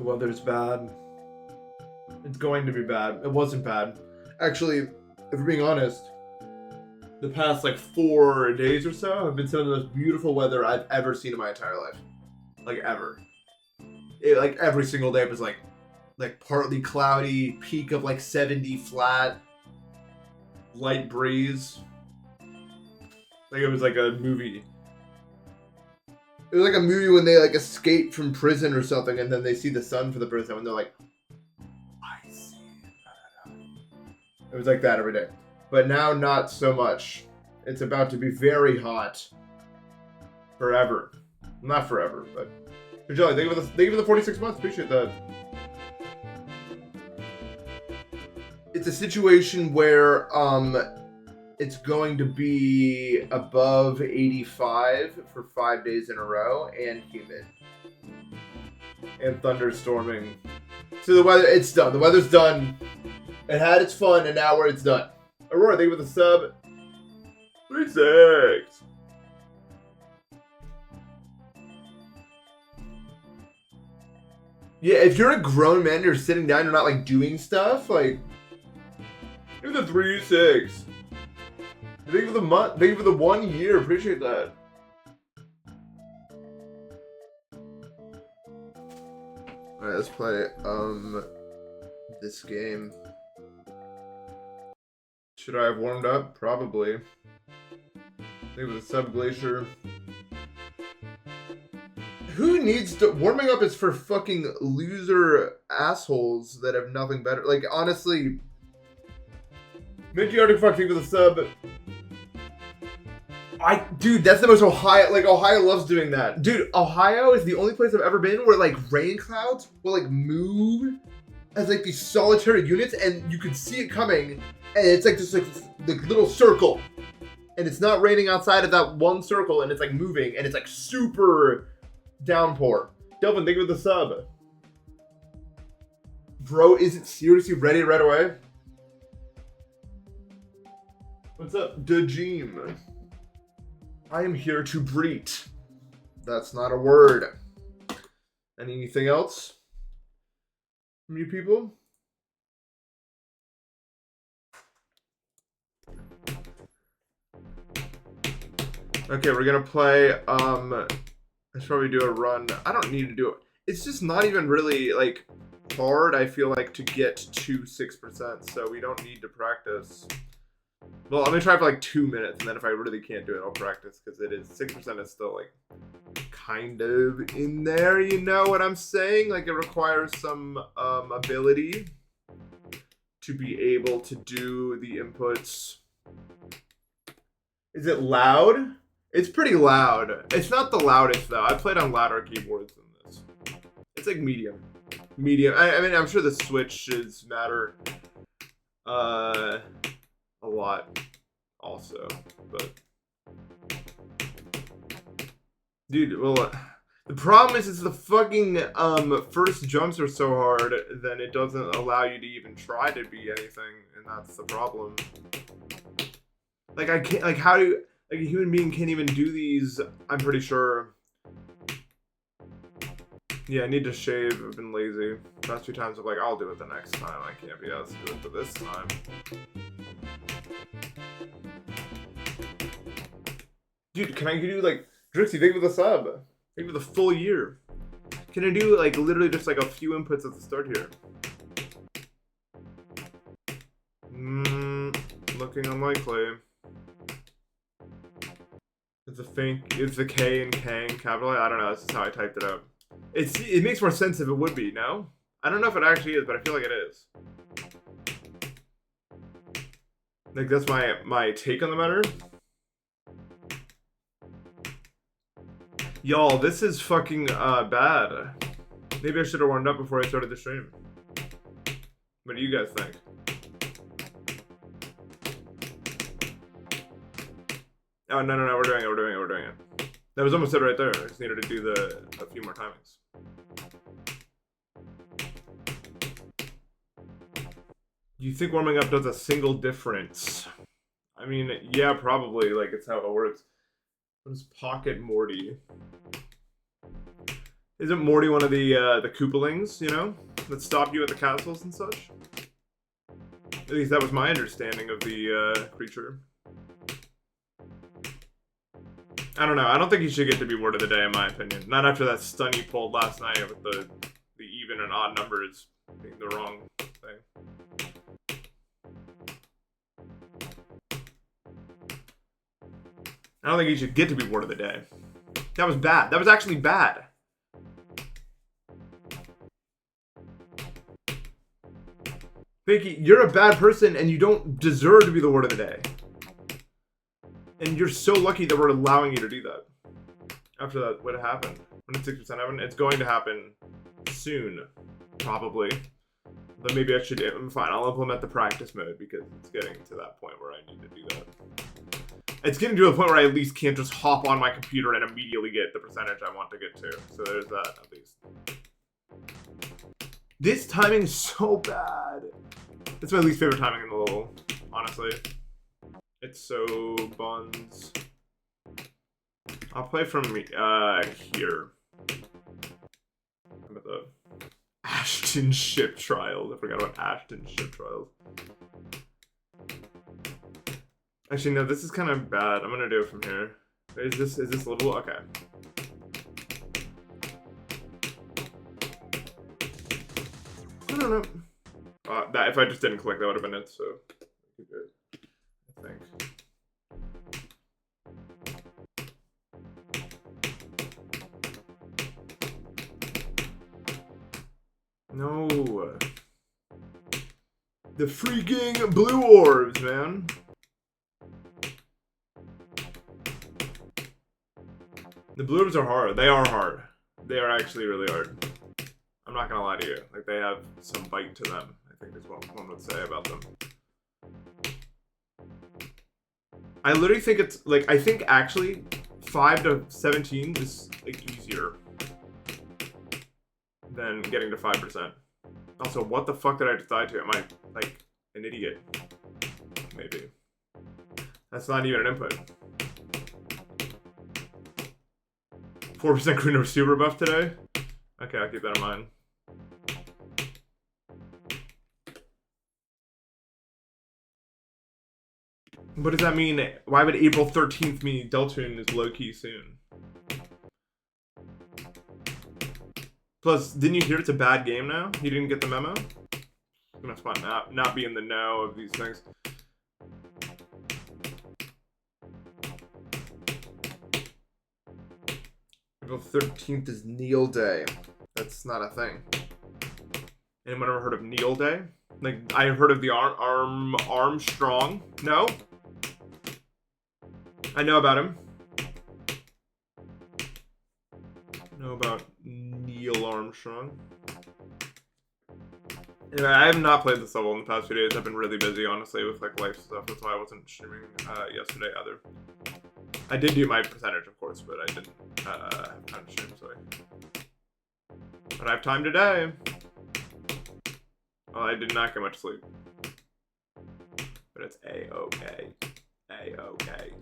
The weather's bad. It's going to be bad. It wasn't bad. Actually, if we're being honest, the past like 4 days or so have been some of the most beautiful weather I've ever seen in my entire life. Like ever. Like every single day it was like partly cloudy, peak of like 70 flat, light breeze. Like it was like a movie. It was like a movie when they like escape from prison or something and then they see the sun for the first time and they're like, I see it. It was like that every day. But now not so much. It's about to be very hot. Forever. Not forever, but Jelly, thank you for the 46 months. Appreciate that. It's a situation where it's going to be above 85 for 5 days in a row and humid. And thunderstorming. So the weather, it's done. The weather's done. It had its fun and now it's done. Aurora, thank you for the sub. 36. Yeah, if you're a grown man, you're sitting down, you're not like doing stuff, like. Give the 3-6. Thank you for the month. Thank you for the 1 year. Appreciate that. Alright, let's play this game. Should I have warmed up? Probably. Thank you for the sub glacier. Who needs to... Warming up is for fucking loser assholes that have nothing better. Like, honestly... Matriarch fuck you for the sub. Dude, that's the most Ohio... Like, Ohio loves doing that. Dude, Ohio is the only place I've ever been where, like, rain clouds will, like, move as, like, these solitary units, and you can see it coming, and it's, like, just, like, this little circle. And it's not raining outside of that one circle, and it's, like, moving, and it's, like, super... downpour. Delvin, thank you for the sub. Bro, is it seriously ready right away? What's up, Dajim? I am here to breed. That's not a word. Anything else from you people? Okay, we're gonna play, let's probably do a run. I don't need to do it. It's just not even really, like, hard, I feel like, to get to 6%, so we don't need to practice. Well, I'm gonna try for, like, 2 minutes, and then if I really can't do it, I'll practice, because it is, 6% is still, like, kind of in there, you know what I'm saying? Like, it requires some, ability to be able to do the inputs. Is it loud? It's pretty loud. It's not the loudest, though. I played on louder keyboards than this. It's like medium. Medium. I mean, I'm sure the switches matter a lot also, but... Dude, well, the problem is the fucking first jumps are so hard, then it doesn't allow you to even try to be anything, and that's the problem. Like, I can't, like, how do... Like, a human being can't even do these, I'm pretty sure. Yeah, I need to shave. I've been lazy. Past 2 times I'm like, I'll do it the next time. I can't be asked to do it for this time. Dude, can I do, like, Drixie, thank you for the sub. Thank you for the full year. Can I do, like, literally just, like, a few inputs at the start here? Looking unlikely. It's the K and Kang capital. I don't know. This is how I typed it out. It makes more sense if it would be. No, I don't know if it actually is, but I feel like it is. Like that's my take on the matter. Y'all, this is fucking bad. Maybe I should have warmed up before I started the stream. What do you guys think? Oh, no, we're doing it. That was almost it right there. I just needed to do a few more timings. Do you think warming up does a single difference? I mean, yeah, probably. Like, it's how it works. What is Pocket Morty? Isn't Morty one of the Koopalings, you know, that stopped you at the castles and such? At least that was my understanding of the creature. I don't know. I don't think he should get to be word of the day, in my opinion. Not after that stun he pulled last night with the even and odd numbers being the wrong thing. I don't think he should get to be word of the day. That was bad. That was actually bad. Vicky, you're a bad person and you don't deserve to be the word of the day. And you're so lucky that we're allowing you to do that. After that, what happened? When it's 6% happen, it's going to happen soon, probably. But maybe I should. Fine, I'll implement the practice mode because it's getting to that point where I need to do that. It's getting to a point where I at least can't just hop on my computer and immediately get the percentage I want to get to. So there's that, at least. This timing is so bad. It's my least favorite timing in the level, honestly. It's so buns. I'll play from here. How about the Ashton ship trials? I forgot about Ashton ship trials. Actually, no, this is kind of bad. I'm gonna do it from here. Is this livable? Okay. I don't know. That if I just didn't click, that would have been it. So good. I think. No. The freaking blue orbs, man. The blue orbs are hard. They are hard. They are actually really hard. I'm not gonna lie to you. Like, they have some bite to them, I think is what one would say about them. I literally think it's, like, I think actually 5 to 17 is, like, easier than getting to 5%. Also, what the fuck did I decide to? Am I, like, an idiot? Maybe. That's not even an input. 4% green over super buff today? Okay, I'll keep that in mind. What does that mean? Why would April 13th mean Deltune is low-key soon? Plus, didn't you hear it's a bad game now? You didn't get the memo? That's fine, not be in the know of these things. April 13th is Kneel Day. That's not a thing. Anyone ever heard of Kneel Day? Like, I've heard of the Armstrong. No? I know about him. I know about Neil Armstrong. Anyway, I have not played this level in the past few days. I've been really busy, honestly, with like life stuff. That's why I wasn't streaming yesterday either. I did do my percentage, of course, but I didn't have time to stream, sorry. But I have time today. Well, I did not get much sleep. But it's A-okay. A-okay.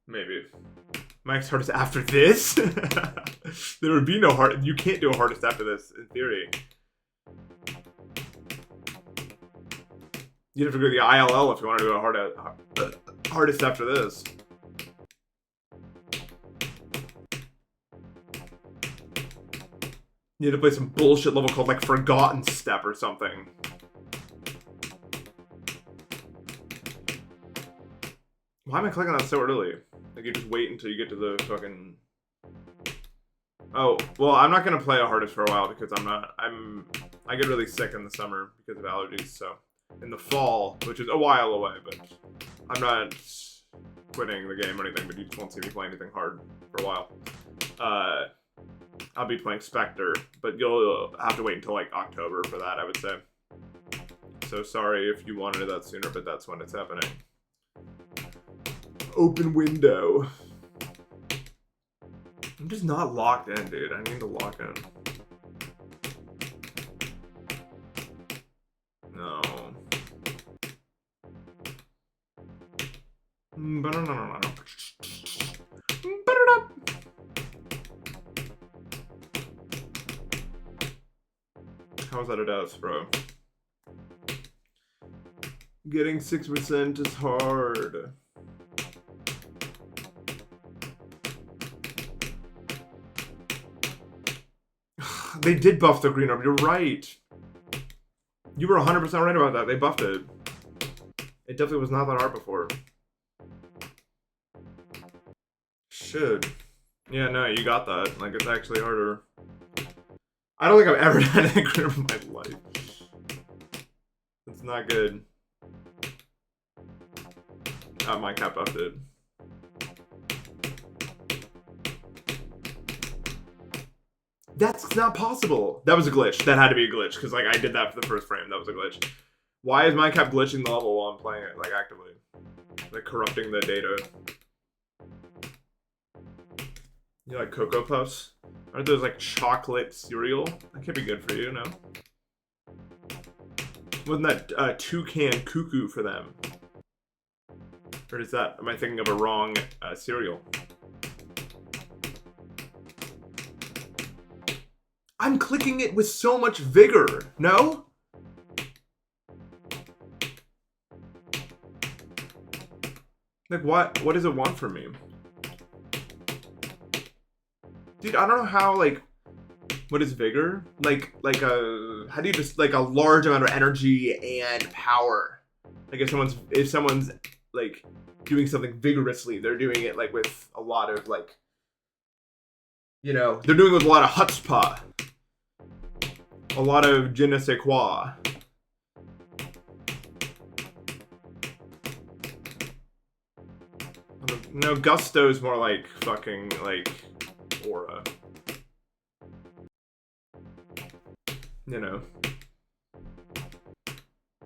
Maybe. Mike's hardest after this? There would be no hard. You can't do a hardest after this, in theory. You'd have to go to the ILL if you want to do a hardest after this. You need to play some bullshit level called like Forgotten Step or something. Why am I clicking that so early? Like, you just wait until you get to the fucking... Oh, well, I'm not gonna play a hardest for a while because I get really sick in the summer because of allergies, so... In the fall, which is a while away, but I'm not quitting the game or anything, but you just won't see me play anything hard for a while. I'll be playing Spectre, but you'll have to wait until, like, October for that, I would say. So sorry if you wanted that sooner, but that's when it's happening. Open window. I'm just not locked in, dude. I need to lock in. No. No. How was that a death, bro? Getting 6% is hard. They did buff the green orb. You're right. You were 100% right about that. They buffed it. It definitely was not that hard before. Should. Yeah, no, you got that. Like, it's actually harder. I don't think I've ever had a green orb in my life. It's not good. My cat buffed it. That's not possible. That was a glitch. That had to be a glitch, because like I did that for the first frame. That was a glitch. Why is Mindcapt glitching the level while I'm playing it, like actively? Like corrupting the data. You like Cocoa Puffs? Aren't those like chocolate cereal? That can't be good for you, no? Wasn't that toucan cuckoo for them? Or is that, am I thinking of a wrong cereal? I'm clicking it with so much vigor, no? Like what does it want from me? Dude, I don't know how, like, what is vigor? Like how do you just, like a large amount of energy and power. Like if someone's like doing something vigorously, they're doing it like with a lot of like, you know, they're doing it with a lot of chutzpah. A lot of je ne sais quoi. No, gusto is more like fucking, like, aura. You know.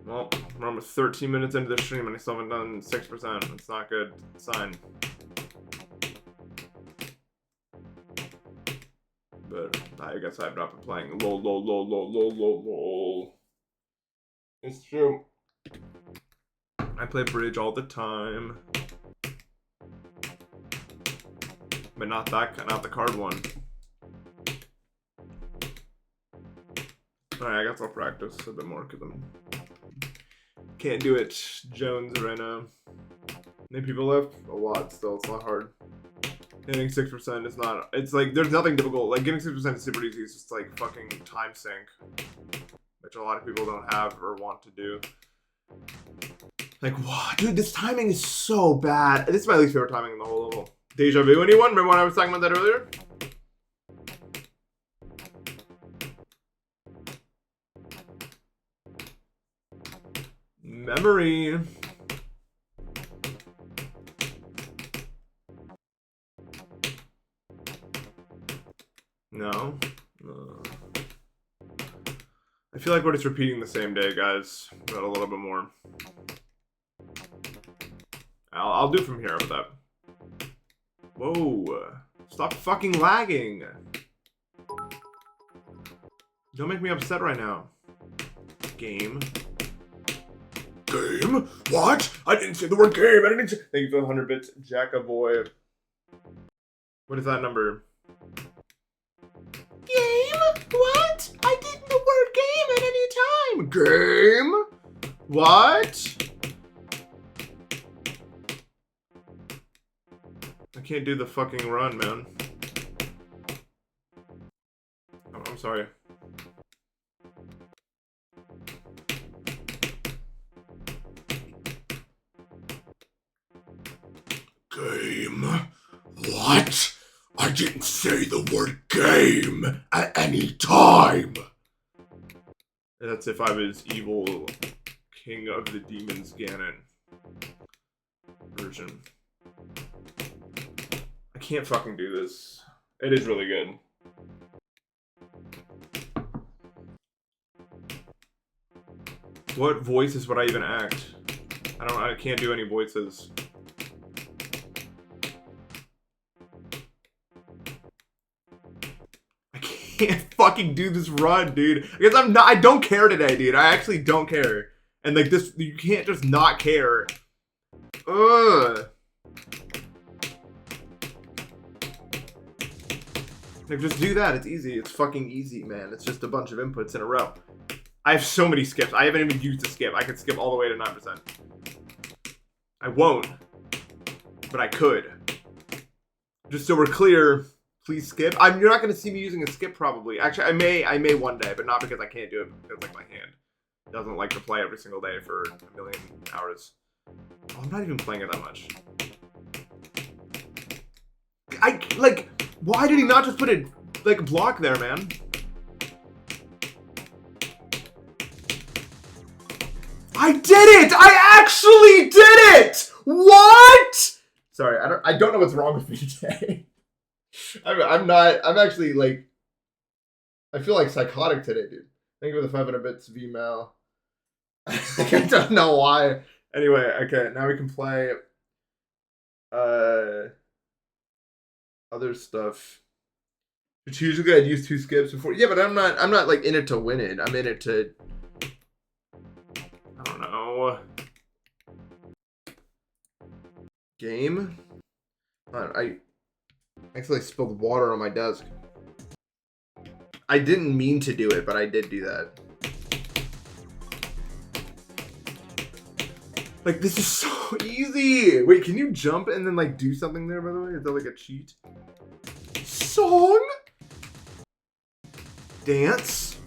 Well, we're almost 13 minutes into the stream and I still haven't done 6%. It's not a good sign. But I guess I've not been playing. Lol. It's true. I play bridge all the time. But not the card one. Alright, I guess I'll practice a bit more because I'm can't do it Jones right now. How many people left? A lot still, it's not hard. Getting 6% is not, it's like, there's nothing difficult. Like, getting 6% is super easy. It's just like fucking time sync, which a lot of people don't have or want to do. Like, wow, dude, this timing is so bad. This is my least favorite timing in the whole level. Deja vu, anyone? Remember when I was talking about that earlier? Memory. No. I feel like we're just repeating the same day, guys, but a little bit more. I'll do from here with that. Whoa. Stop fucking lagging. Don't make me upset right now. Game. Game? What? I didn't say the word game. I didn't say. Thank you for the 100 bits, Jackaboy. What is that number? Game? What? I didn't the word game at any time. Game? What? I can't do the fucking run, man. Oh, I'm sorry. Game? What? I didn't say the word game at any time. That's if I was evil king of the demons Ganon version. I can't fucking do this. It is really good. What voices would I even act? I can't do any voices. I can't fucking do this run, dude. Because I don't care today, dude. I actually don't care. And like this, you can't just not care. Ugh. Like, just do that. It's easy. It's fucking easy, man. It's just a bunch of inputs in a row. I have so many skips. I haven't even used a skip. I could skip all the way to 9%. I won't. But I could. Just so we're clear, please skip. You're not going to see me using a skip probably. Actually, I may one day, but not because I can't do it, because like my hand doesn't like to play every single day for a million hours. Oh, I'm not even playing it that much. Why did he not just put a, like, block there, man? I did it! I actually did it! What? Sorry, I don't know what's wrong with me today. I'm actually, like, I feel like psychotic today, dude. Thank you for the 500 bits, VMail. I don't know why. Anyway, okay, now we can play other stuff. Which usually I'd use 2 skips before. Yeah, but I'm not like in it to win it. I'm in it to, I don't know. Game? I actually spilled water on my desk. I didn't mean to do it, but I did do that. Like, this is so easy. Wait, can you jump and then, like, do something there, by the way? Is that, like, a cheat? Song? Dance?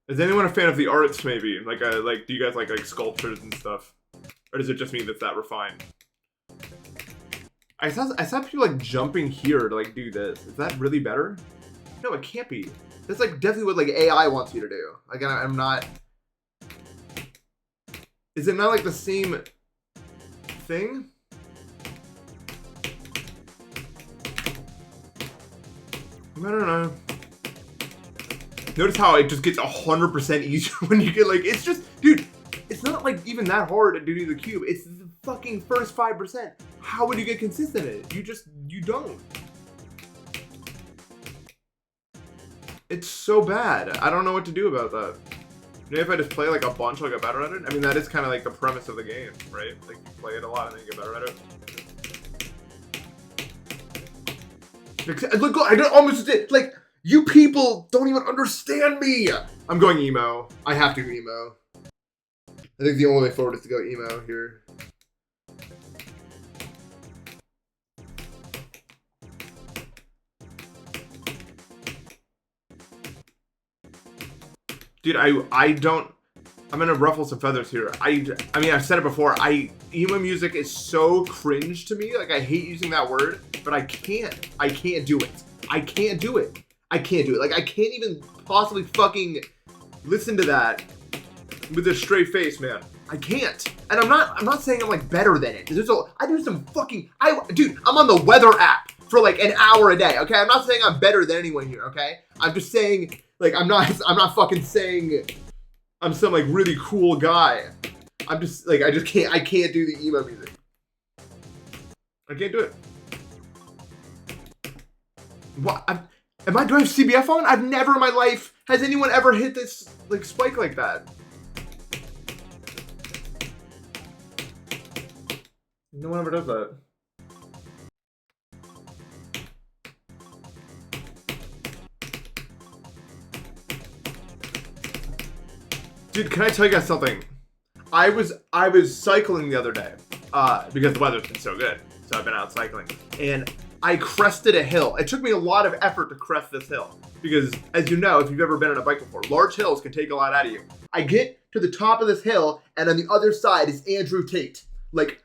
Is anyone a fan of the arts, maybe? Like, do you guys like sculptures and stuff? Or does it just mean that's that refined? I saw people, like, jumping here to, like, do this. Is that really better? No, it can't be. That's, like, definitely what, like, AI wants you to do. Like, I'm not... Is it not like the same thing? I don't know. Notice how it just gets 100% easier when you get like, it's just, dude, it's not like even that hard to do the cube. It's the fucking first 5%. How would you get consistent in it? You don't. It's so bad. I don't know what to do about that. Maybe if I just play like a bunch, I'll get better at it. I mean, that is kind of like the premise of the game, right? Like, you play it a lot and then you get better at it. Look, I almost did. Like, you people don't even understand me. I'm going emo. I have to go emo. I think the only way forward is to go emo here. Dude, I don't... I'm gonna ruffle some feathers here. I mean, I've said it before. Emo music is so cringe to me. Like, I hate using that word, but I can't do it. I can't do it. I can't do it. Like, I can't even possibly fucking listen to that with a straight face, man. I can't. And I'm not saying I'm like better than it. I do some fucking, dude, I'm on the weather app for like an hour a day, okay? I'm not saying I'm better than anyone here, okay? I'm just saying, like, I'm not fucking saying I'm some like really cool guy. I'm just like, I can't do the emo music. I can't do it. What? Do I have CBF on? I've never in my life, has anyone ever hit this like spike like that? No one ever does that. Dude, can I tell you guys something? I was cycling the other day, because the weather's been so good. So I've been out cycling. And I crested a hill. It took me a lot of effort to crest this hill. Because, as you know, if you've ever been on a bike before, large hills can take a lot out of you. I get to the top of this hill, and on the other side is Andrew Tate. Like,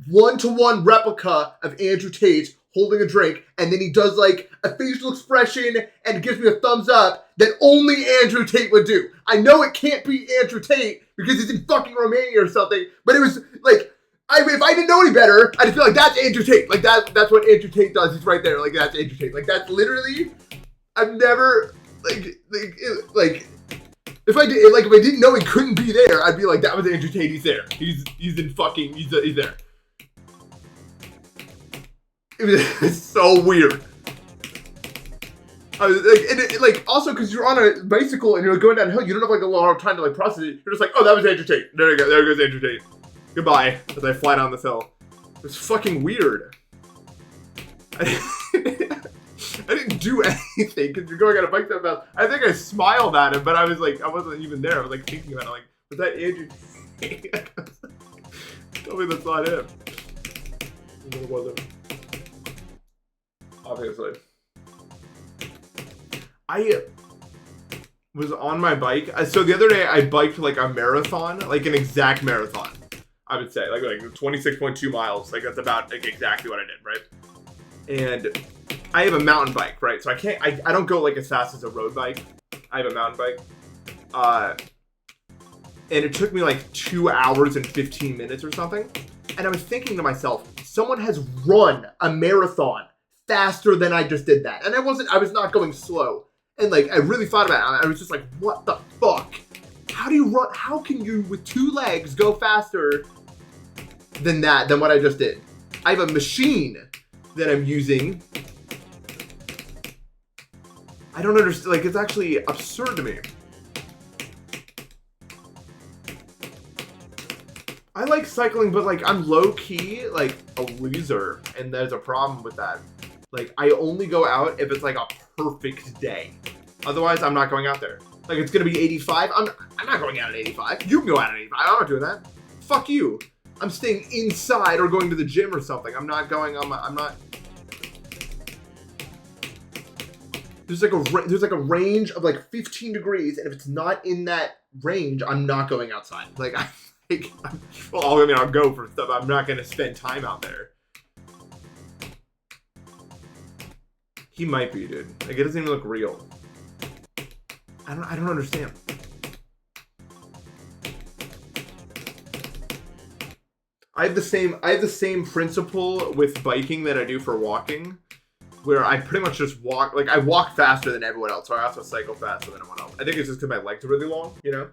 one-to-one replica of Andrew Tate holding a drink, and then he does like a facial expression and gives me a thumbs up that only Andrew Tate would do. I know it can't be Andrew Tate because he's in fucking Romania or something, but it was like, if I didn't know any better, I'd feel like that's Andrew Tate. Like that's what Andrew Tate does. He's right there. Like that's Andrew Tate. Like that's literally, I've never if I didn't know he couldn't be there, I'd be like, that was Andrew Tate. He's there. He's there. It's so weird. I was like, also because you're on a bicycle and you're going downhill, you don't have like a lot of time to like process it. You're just like, oh, that was Andrew Tate. There you go. There goes Andrew Tate. Goodbye. As I fly down this hill. It's fucking weird. do anything because you're going on a bike that fast. I think I smiled at him, but I was like, I wasn't even there. I was like thinking about it, like, was that Andrew? Tell me that's not him. It wasn't. Obviously. I was on my bike. So the other day I biked like a marathon, like an exact marathon. I would say like 26.2 miles. Like that's about like exactly what I did, right? And I have a mountain bike, right? So I don't go like as fast as a road bike. I have a mountain bike. And it took me like 2 hours and 15 minutes or something. And I was thinking to myself, someone has run a marathon faster than I just did that. And I was not going slow. And like, I really thought about it. I was just like, what the fuck? How do you run? How can you with 2 legs go faster than what I just did? I have a machine that I'm using. I don't understand. Like, it's actually absurd to me. I like cycling, but like, I'm low key like a loser. And there's a problem with that. Like, I only go out if it's like a perfect day. Otherwise, I'm not going out there. Like, it's gonna be 85. I'm not going out at 85. You can go out at 85. I'm not doing that. Fuck you. I'm staying inside or going to the gym or something. I'm not going on I'm not. There's like a range of like 15 degrees, and if it's not in that range, I'm not going outside. Like, well, I mean, I'll go for stuff. I'm not gonna spend time out there. He might be, dude. Like, it doesn't even look real. I don't understand. I have the same principle with biking that I do for walking, where I pretty much just walk. Like, I walk faster than everyone else, so I also cycle faster than everyone else. I think it's just because my legs are really long, you know.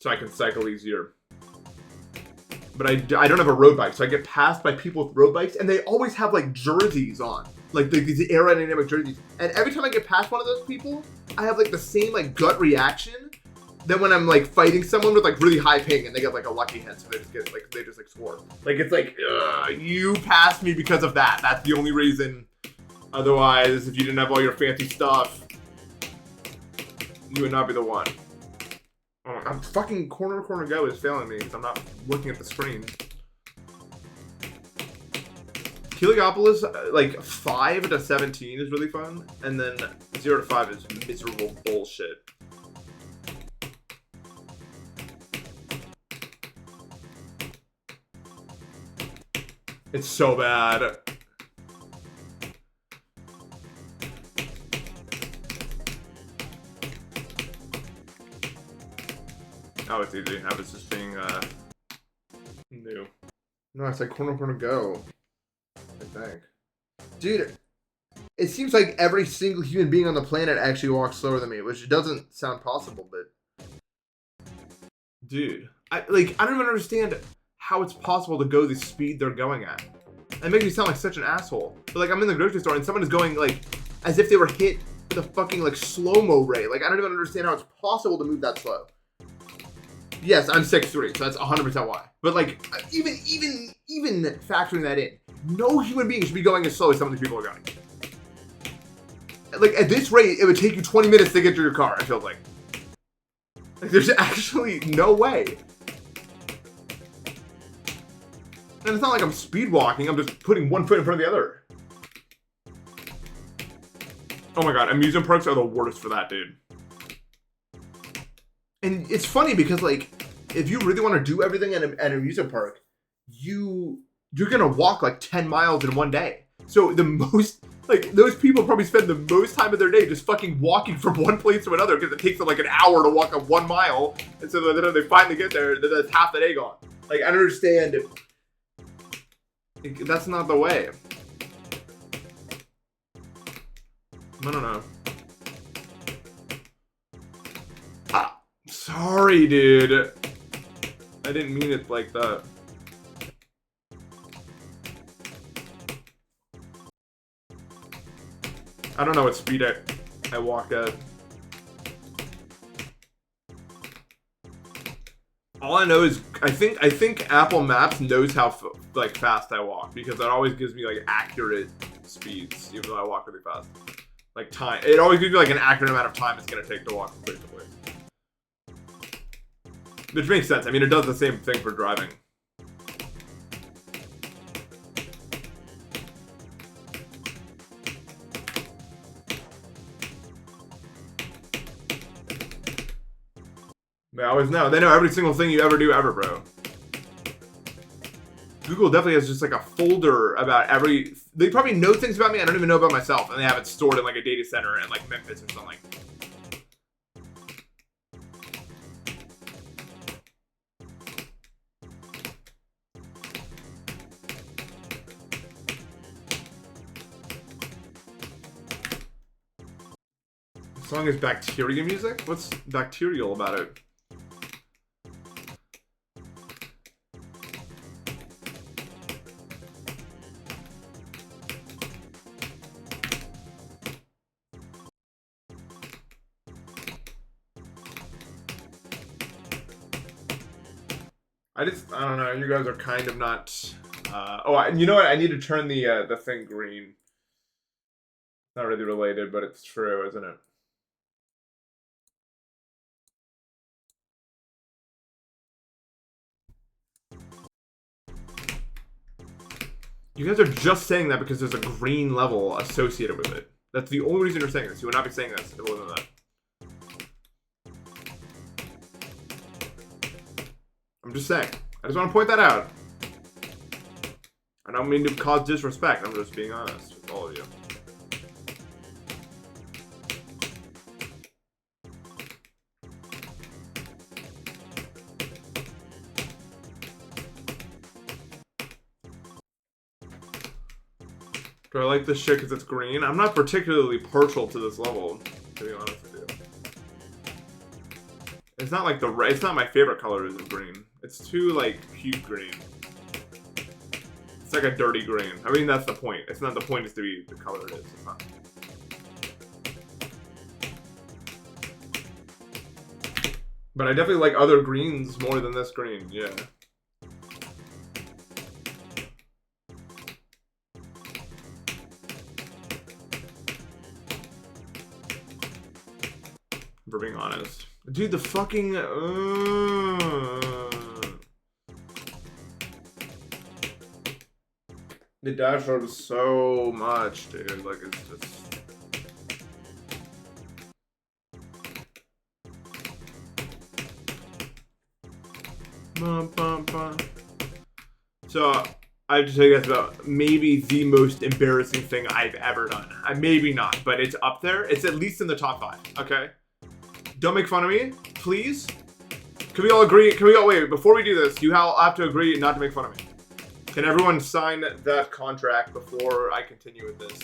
So I can cycle easier. But I don't have a road bike, so I get passed by people with road bikes, and they always have like jerseys on, like these aerodynamic jerseys. And every time I get past one of those people, I have like the same like gut reaction that when I'm like fighting someone with like really high ping and they get like a lucky hit, so they just score. Like, it's like, you passed me because of that. That's the only reason. Otherwise, if you didn't have all your fancy stuff, you would not be the one. I'm fucking corner go is failing me because I'm not looking at the screen. Heliopolis, like 5 to 17 is really fun, and then 0 to 5 is miserable bullshit. It's so bad. Oh, it's easy. I was just being, new. No, it's like corner go. I think. Dude, it seems like every single human being on the planet actually walks slower than me, which doesn't sound possible, but... Dude, I don't even understand how it's possible to go the speed they're going at. It makes me sound like such an asshole. But, like, I'm in the grocery store and someone is going, like, as if they were hit with a fucking, like, slow-mo ray. Like, I don't even understand how it's possible to move that slow. Yes, I'm 6'3", so that's 100% why. But like, even factoring that in, no human being should be going as slow as some of these people are going. Like, at this rate, it would take you 20 minutes to get to your car, I feel like. Like, there's actually no way. And it's not like I'm speed walking, I'm just putting one foot in front of the other. Oh my god, amusement parks are the worst for that, dude. And it's funny because, like, if you really want to do everything at an amusement park, you're going to walk, like, 10 miles in one day. So the most, like, those people probably spend the most time of their day just fucking walking from one place to another because it takes them, like, an hour to walk up 1 mile. And so then they finally get there, then that's half the day gone. Like, I don't understand. That's not the way. I don't know. Sorry, dude. I didn't mean it like that. I don't know what speed I walk at. All I know is I think Apple Maps knows how like fast I walk because that always gives me like accurate speeds, even though I walk really fast. Like time, it always gives you like an accurate amount of time it's gonna take to walk from place to place. Which makes sense. I mean, it does the same thing for driving. They always know. They know every single thing you ever do ever, bro. Google definitely has just like a folder about every... They probably know things about me I don't even know about myself, and they have it stored in like a data center in like Memphis or something. The song is bacteria music? What's bacterial about it? I don't know, you guys are kind of not, you know what, I need to turn the thing green. Not really related, but it's true, isn't it? You guys are just saying that because there's a green level associated with it. That's the only reason you're saying this. You would not be saying this if it wasn't that. I'm just saying. I just want to point that out. I don't mean to cause disrespect. I'm just being honest with all of you. Do I like this shit because it's green? I'm not particularly partial to this level, to be honest with you. It's not like it's not my favorite color is green. It's too like puke green. It's like a dirty green. I mean, that's the point. It's not the point is to be the color it is. It's not. But I definitely like other greens more than this green, yeah. For being honest. Dude, the fucking... The dashboard was so much, dude. Like, it's just... So, I have to tell you guys about maybe the most embarrassing thing I've ever done. Maybe not, but it's up there. It's at least in the top 5, okay? Don't make fun of me, please. Can we all agree? Can we all wait? Before we do this, you all have to agree not to make fun of me. Can everyone sign that contract before I continue with this?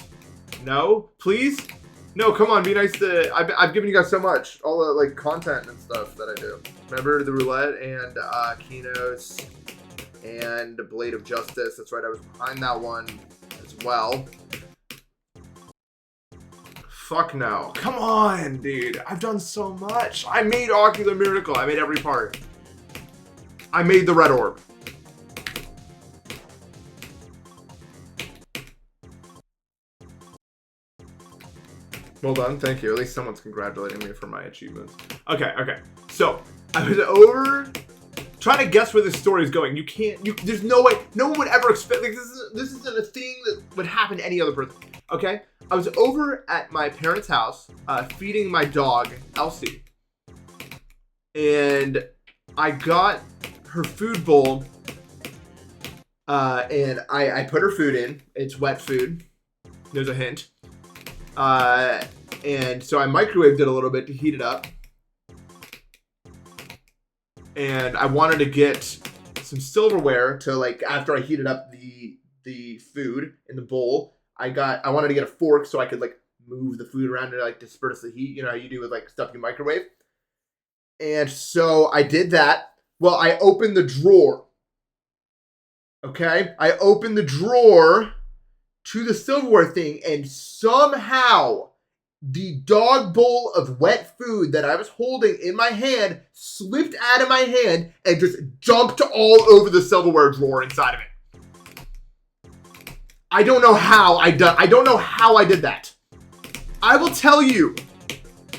No, please. No, come on, be nice to. I've given you guys so much, all the like content and stuff that I do. Remember the roulette and keynotes and Blade of Justice. That's right, I was behind that one as well. Fuck no. Come on, dude. I've done so much. I made Ocular Miracle. I made every part. I made the red orb. Well done. Thank you. At least someone's congratulating me for my achievements. Okay. So, I was over trying to guess where this story is going. You can't, there's no way, no one would ever expect, like, this isn't a thing that would happen to any other person. Okay? I was over at my parents' house, feeding my dog, Elsie. And I got her food bowl, and I put her food in. It's wet food. There's a hint. And so I microwaved it a little bit to heat it up. And I wanted to get some silverware to, like, after I heated up the food in the bowl, I wanted to get a fork so I could, like, move the food around and, like, disperse the heat. You know how you do with, like, stuff you microwave? And so I did that. Well, I opened the drawer. Okay? I opened the drawer to the silverware thing, and somehow the dog bowl of wet food that I was holding in my hand slipped out of my hand and just dumped all over the silverware drawer inside of it. I don't know how I don't know how I did that. I will tell you,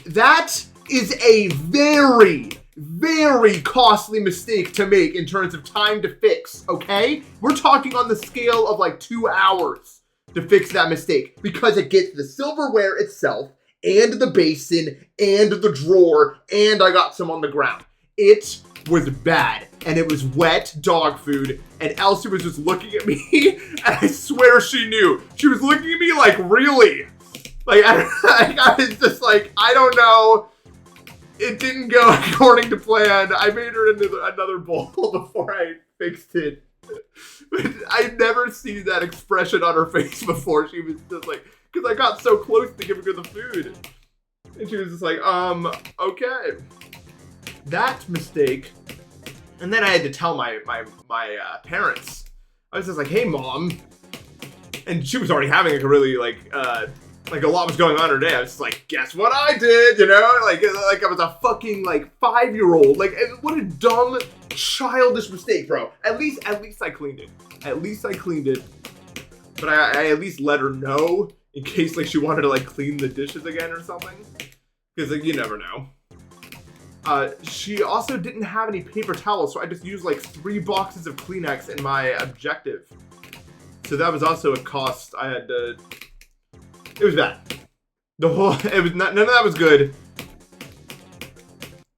that is a very, very costly mistake to make in terms of time to fix, okay? We're talking on the scale of like 2 hours to fix that mistake because it gets the silverware itself and the basin and the drawer, and I got some on the ground. It was bad, and it was wet dog food, and Elsie was just looking at me, and I swear she knew. She was looking at me like, really? Like, I was just like, I don't know. It didn't go according to plan. I made her into another bowl before I fixed it. But I'd never seen that expression on her face before. She was just like, because I got so close to giving her the food. And she was just like, okay. That mistake. And then I had to tell my parents. I was just like, hey, Mom. And she was already having like a really like a lot was going on in her day. I was just like, guess what I did, you know? Like I was a fucking like 5-year-old. Like, what a dumb, childish mistake, bro. At least I cleaned it. At least I cleaned it. But I at least let her know in case like she wanted to like clean the dishes again or something. Because like, you never know. She also didn't have any paper towels, so I just used like 3 boxes of Kleenex in my objective. So that was also a cost I had to. It was bad. It was not. None of that was good.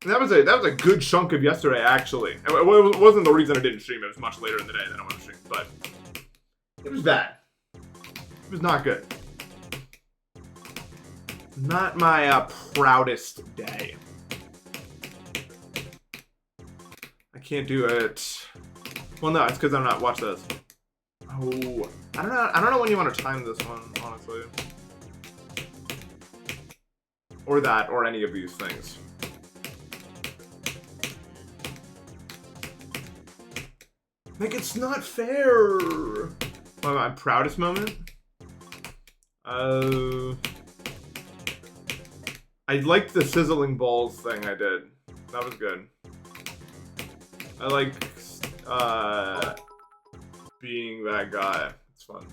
That was a good chunk of yesterday, actually. It wasn't the reason I didn't stream. It was much later in the day than I want to stream, but it was bad. It was not good. Not my proudest day. I can't do it. Well, no, it's because I'm not. Watch this. Oh, I don't know when you want to time this one, honestly. Or that, or any of these things. Like, it's not fair. My proudest moment? I liked the sizzling balls thing I did. That was good. I like being that guy. It's fun.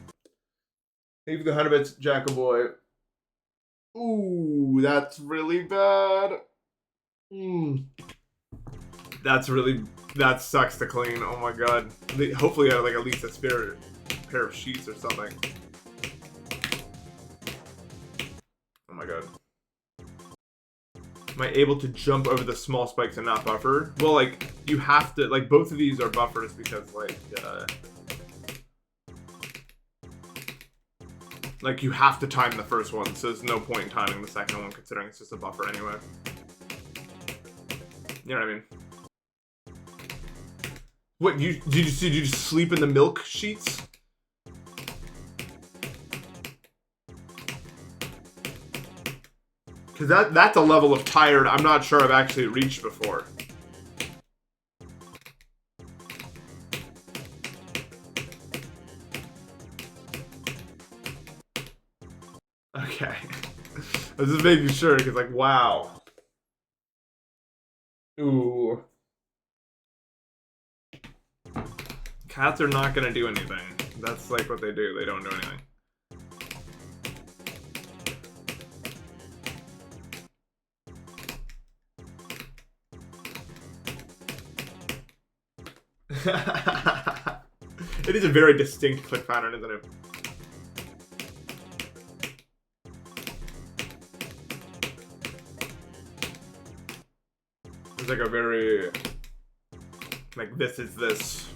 Thank you for the 100 bits, Jackaboy. Ooh, that's really bad. That sucks to clean. Oh my god. Hopefully I have like at least a spare pair of sheets or something. Oh my god. Am I able to jump over the small spikes and not buffer? Well, like, you have to, like, both of these are buffers because, like, you have to time the first one, so there's no point in timing the second one, considering it's just a buffer anyway. You know what I mean? What, did you just sleep in the milk sheets? Because that's a level of tired I'm not sure I've actually reached before. Okay. I was just making sure, because like, wow. Ooh. Cats are not gonna do anything. That's like what they do. They don't do anything. It is a very distinct click pattern, isn't it? It's like a very, like, this is this.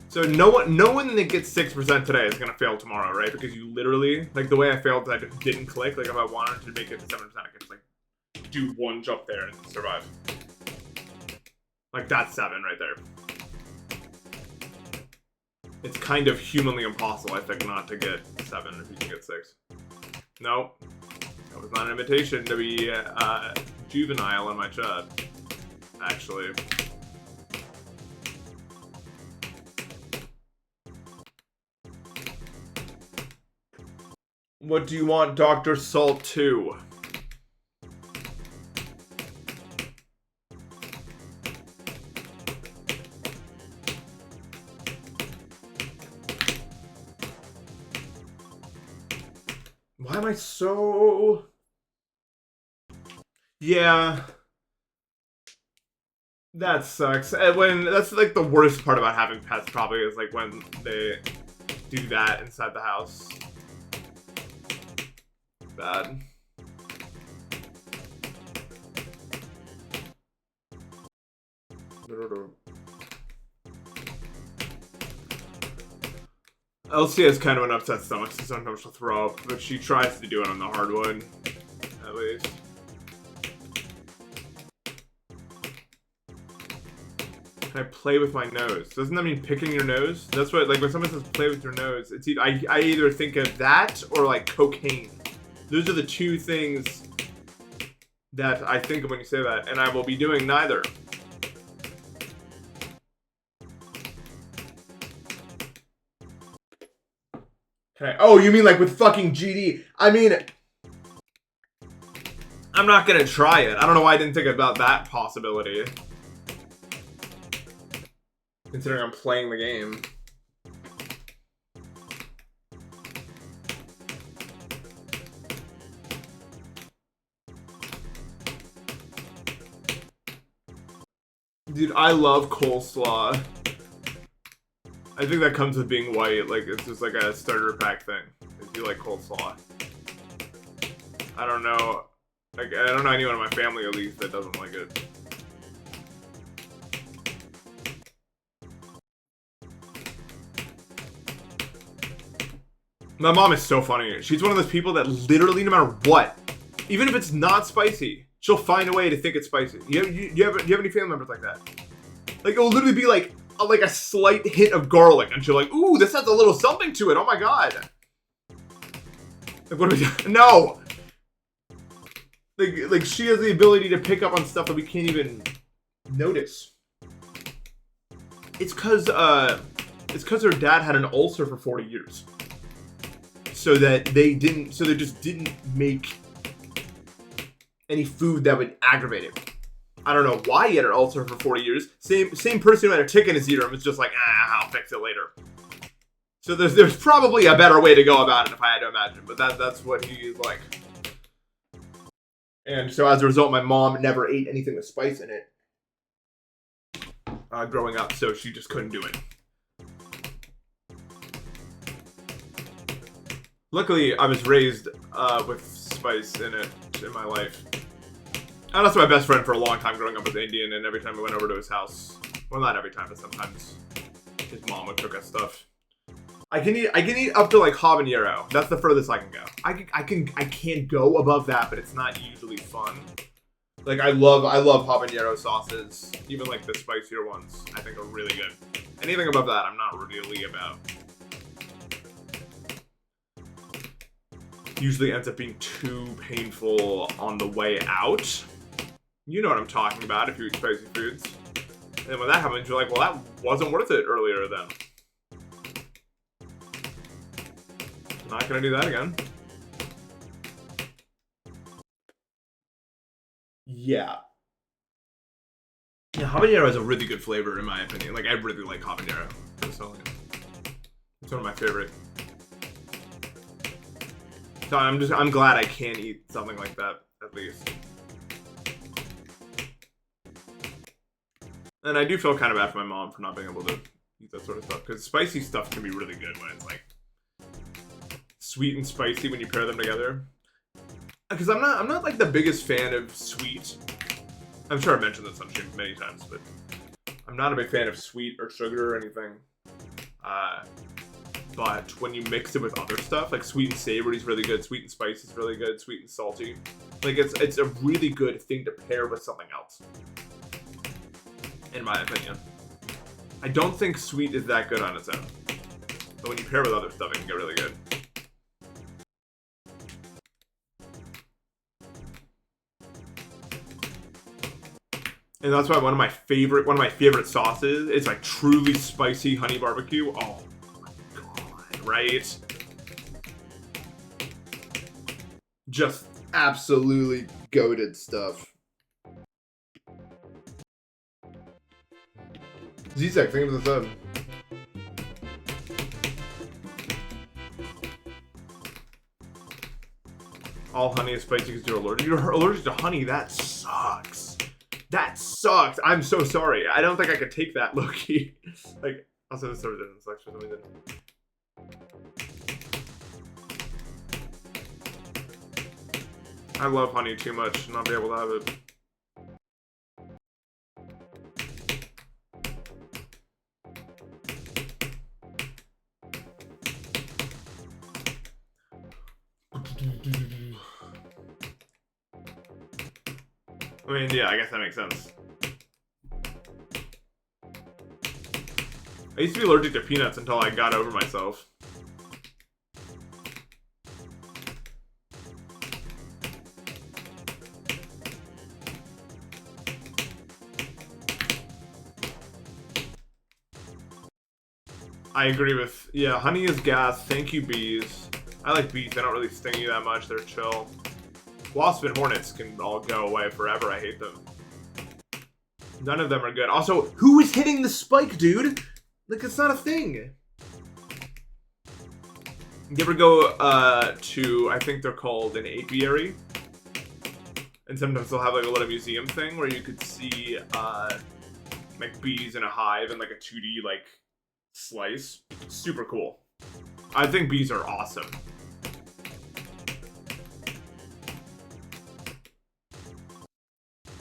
So no one that gets 6% today is gonna fail tomorrow, right? Because you literally, like, the way I failed, I just didn't click. Like, if I wanted to make it to 7%, I could just like do one jump there and survive. Like, that's 7 right there. It's kind of humanly impossible, I think, not to get 7 if you can get 6. Nope. That was not an invitation to be juvenile in my chat, actually. What do you want, Dr. Salt 2? Why am I so... Yeah. That sucks. When that's like the worst part about having pets probably is like when they do that inside the house. Bad. Elsie has kind of an upset stomach, so sometimes she'll throw up, but she tries to do it on the hardwood, at least. Can I play with my nose? Doesn't that mean picking your nose? That's what, like, when someone says play with your nose, it's I either think of that or, like, cocaine. Those are the two things that I think of when you say that, and I will be doing neither. Okay. Oh, you mean like with fucking GD? I mean, I'm not gonna try it. I don't know why I didn't think about that possibility. Considering I'm playing the game. Dude, I love coleslaw. I think that comes with being white. Like, it's just like a starter pack thing. If you like coleslaw. I don't know. Like, I don't know anyone in my family, at least, that doesn't like it. My mom is so funny. She's one of those people that literally, no matter what, even if it's not spicy, she'll find a way to think it's spicy. You have any family members like that? Like, it'll literally be like a slight hint of garlic, and she'll like, ooh, this has a little something to it. Oh my god. Like, what are we doing? No. Like she has the ability to pick up on stuff that we can't even notice. It's cause her dad had an ulcer for 40 years. So that they just didn't make any food that would aggravate it. I don't know why he had an ulcer for 40 years. Same person who had a tick in his ear was just like, I'll fix it later. So there's probably a better way to go about it if I had to imagine, but that's what he is like. And so as a result, my mom never ate anything with spice in it growing up, so she just couldn't do it. Luckily, I was raised with spice in it in my life. And also my best friend for a long time growing up was Indian, and every time we went over to his house, well, not every time, but sometimes his mom would cook us stuff. I can eat up to like habanero. That's the furthest I can go. I can't go above that, but it's not usually fun. Like I love habanero sauces, even like the spicier ones. I think are really good. Anything above that, I'm not really about. Usually ends up being too painful on the way out. You know what I'm talking about if you eat spicy foods. And when that happens, you're like, well, that wasn't worth it earlier then. Not gonna do that again. Yeah. Yeah, habanero has a really good flavor in my opinion. Like, I really like habanero, personally. It's one of my favorite. So I'm glad I can eat something like that, at least. And I do feel kind of bad for my mom for not being able to eat that sort of stuff, because spicy stuff can be really good when it's like sweet and spicy when you pair them together. Because I'm not like the biggest fan of sweet. I'm sure I've mentioned this on stream many times, but I'm not a big fan of sweet or sugar or anything. But when you mix it with other stuff, like sweet and savory is really good, sweet and spicy is really good, sweet and salty. Like it's a really good thing to pair with something else. In my opinion. I don't think sweet is that good on its own. But when you pair with other stuff, it can get really good. And that's why one of my favorite sauces is like truly spicy honey barbecue. Oh my god, right? Just absolutely goated stuff. Zizek, think of the sub. All honey is spicy because you're allergic. You're allergic to honey. That sucks. That sucks. I'm so sorry. I don't think I could take that, Loki. Like, also the server doesn't suck for some reason. I love honey too much to not be able to have it. I mean, yeah, I guess that makes sense. I used to be allergic to peanuts until I got over myself. I agree with, yeah, honey is gas. Thank you, bees. I like bees. They don't really sting you that much. They're chill. Wasps and hornets can all go away forever. I hate them. None of them are good. Also, who is hitting the spike, dude? Like, it's not a thing. You ever go to, I think they're called an apiary? And sometimes they'll have like a little museum thing where you could see like bees in a hive and like a 2D like slice. Super cool. I think bees are awesome.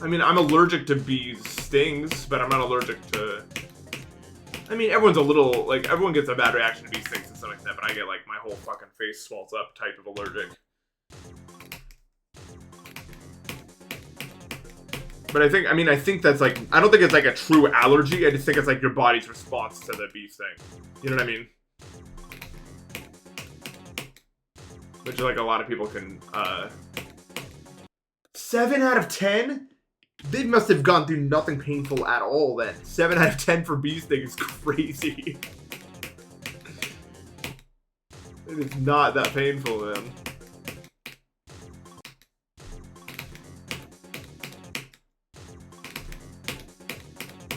I mean, I'm allergic to bees' stings, but I'm not allergic to... I mean, everyone's a little, like, everyone gets a bad reaction to bee stings to some extent, but I get, like, my whole fucking face swells up type of allergic. But I think that's, like, I don't think it's, like, a true allergy. I just think it's, like, your body's response to the bee sting. You know what I mean? Which, like, a lot of people can, 7 out of 10? They must have gone through nothing painful at all then. 7 out of 10 for bee sting is crazy. It is not that painful, man.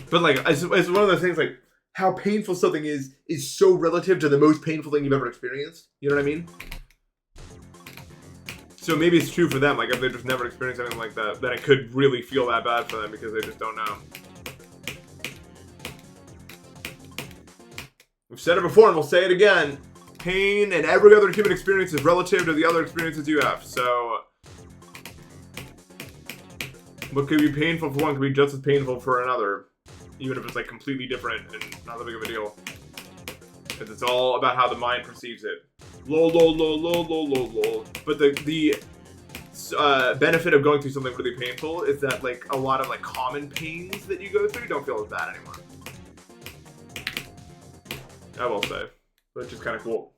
But like, it's one of those things like, how painful something is so relative to the most painful thing you've ever experienced. You know what I mean? So maybe it's true for them, like if they just never experienced anything like that, then it could really feel that bad for them because they just don't know. We've said it before and we'll say it again. Pain and every other human experience is relative to the other experiences you have. So what could be painful for one could be just as painful for another. Even if it's like completely different and not that big of a deal. Because it's all about how the mind perceives it. Lol, lol, lol, lol, lol, lol, lol. But the benefit of going through something really painful is that like a lot of like common pains that you go through don't feel as bad anymore. I will say, which is kind of cool.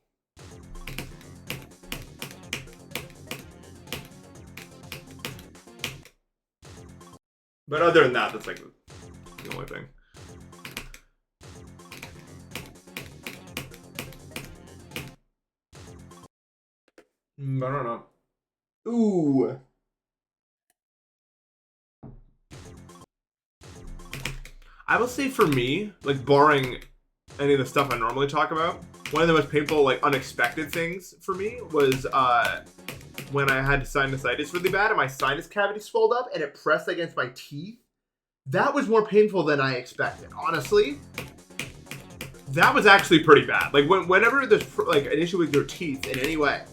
But other than that, that's like the only thing. I don't know. Ooh. I will say for me, like barring any of the stuff I normally talk about, one of the most painful, like unexpected things for me was when I had sinusitis really bad and my sinus cavity swelled up and it pressed against my teeth. That was more painful than I expected, honestly. That was actually pretty bad. Like whenever there's like an issue with your teeth in any way,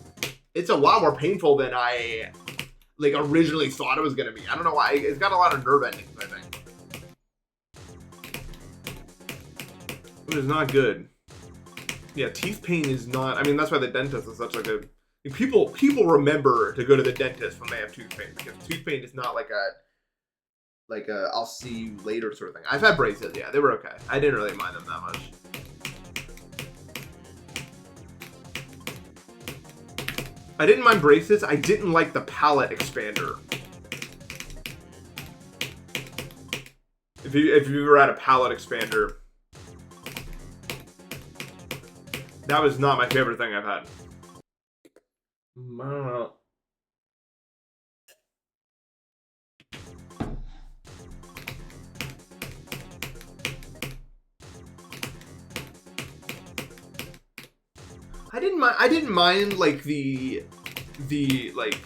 it's a lot more painful than I like originally thought it was gonna be. I don't know why. It's got a lot of nerve endings, I think. It is not good. Yeah, teeth pain is not. I mean, that's why the dentist is such like a. People remember to go to the dentist when they have tooth pain because tooth pain is not like a I'll see you later sort of thing. I've had braces. Yeah, they were okay. I didn't really mind them that much. I didn't mind braces. I didn't like the palate expander. If you ever had a palate expander, that was not my favorite thing I've had. I don't know. I didn't mind like the like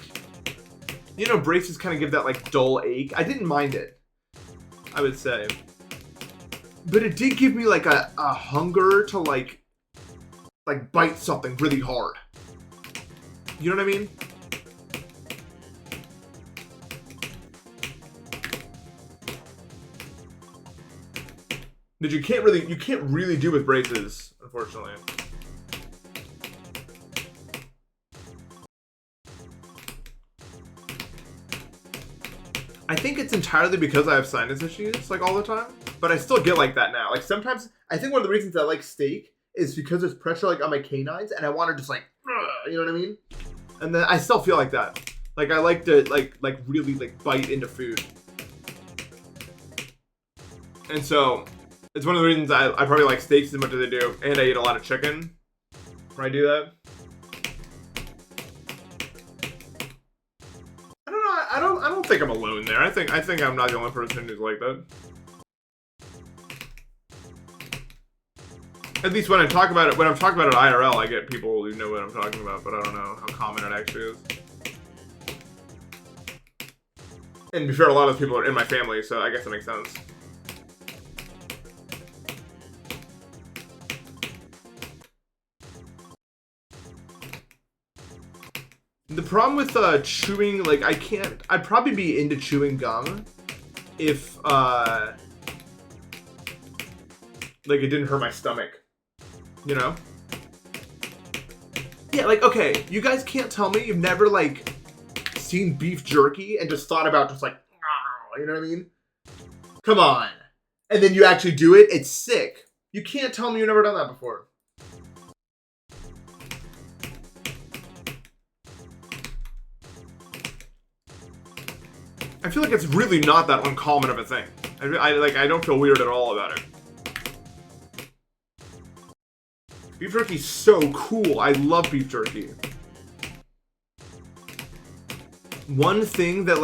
You know, braces kind of give that like dull ache. I didn't mind it, I would say. But it did give me like a hunger to like bite something really hard. You know what I mean? That you can't really do with braces, unfortunately. I think it's entirely because I have sinus issues like all the time, but I still get like that now. Like sometimes, I think one of the reasons I like steak is because there's pressure like on my canines, and I want to just like, you know what I mean? And then I still feel like that. Like I like to like really like bite into food, and so it's one of the reasons I probably like steaks as much as I do, and I eat a lot of chicken when I do that. I don't think I'm alone there. I think I'm not the only person who's like that. At least when I talk about it, when I'm talking about it IRL, I get people who know what I'm talking about, but I don't know how common it actually is. And to be fair, a lot of people are in my family, so I guess that makes sense. The problem with chewing, like I'd probably be into chewing gum if like it didn't hurt my stomach, you know? Yeah, like, okay, you guys can't tell me you've never like seen beef jerky and just thought about just like, you know what I mean? Come on. And then you actually do it, it's sick. You can't tell me you've never done that before. I feel like it's really not that uncommon of a thing. I don't feel weird at all about it. Beef jerky's so cool. I love beef jerky. One thing that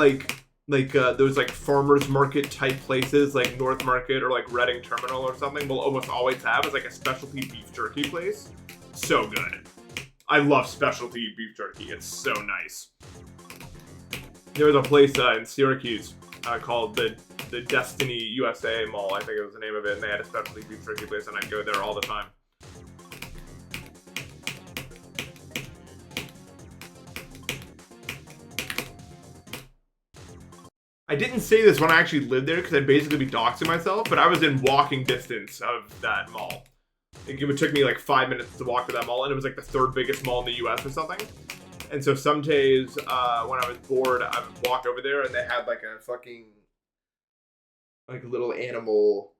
those like farmers market type places like North Market or like Reading Terminal or something will almost always have is like a specialty beef jerky place. So good. I love specialty beef jerky. It's so nice. There was a place in Syracuse called the Destiny USA Mall, I think it was the name of it, and they had a specialty beef jerky place, and I'd go there all the time. I didn't say this when I actually lived there because I'd basically be doxing myself, but I was in walking distance of that mall. It took me like 5 minutes to walk to that mall, and it was like the third biggest mall in the US or something. And so some days when I was bored, I would walk over there and they had like a fucking like a little animal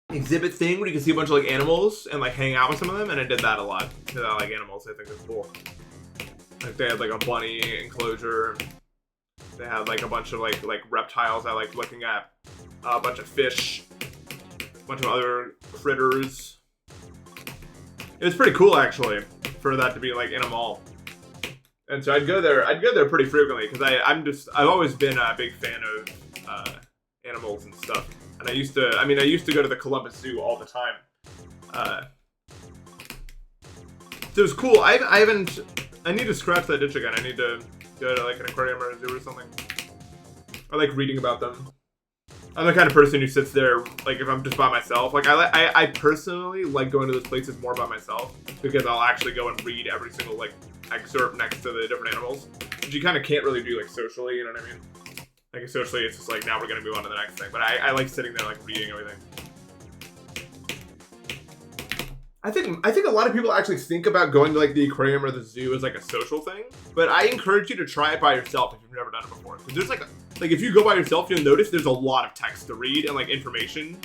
exhibit thing where you can see a bunch of like animals and like hang out with some of them, and I did that a lot because I like animals. I think it's cool. Like they had like a bunny enclosure. They had like a bunch of like reptiles I like looking at, a bunch of fish, a bunch of other critters. It was pretty cool actually for that to be like in a mall. And so I'd go there pretty frequently because I've always been a big fan of animals and stuff. And I used to go to the Columbus Zoo all the time. So it was cool. I need to scratch that itch again. I need to go to like an aquarium or a zoo or something. I like reading about them. I'm the kind of person who sits there, like if I'm just by myself. Like I personally like going to those places more by myself because I'll actually go and read every single like excerpt next to the different animals, which you kind of can't really do like socially. You know what I mean? Like socially, it's just like now we're gonna move on to the next thing. But I like sitting there like reading everything. I think a lot of people actually think about going to like the aquarium or the zoo as like a social thing, but I encourage you to try it by yourself if you've never done it before. Because there's like if you go by yourself, you'll notice there's a lot of text to read and like information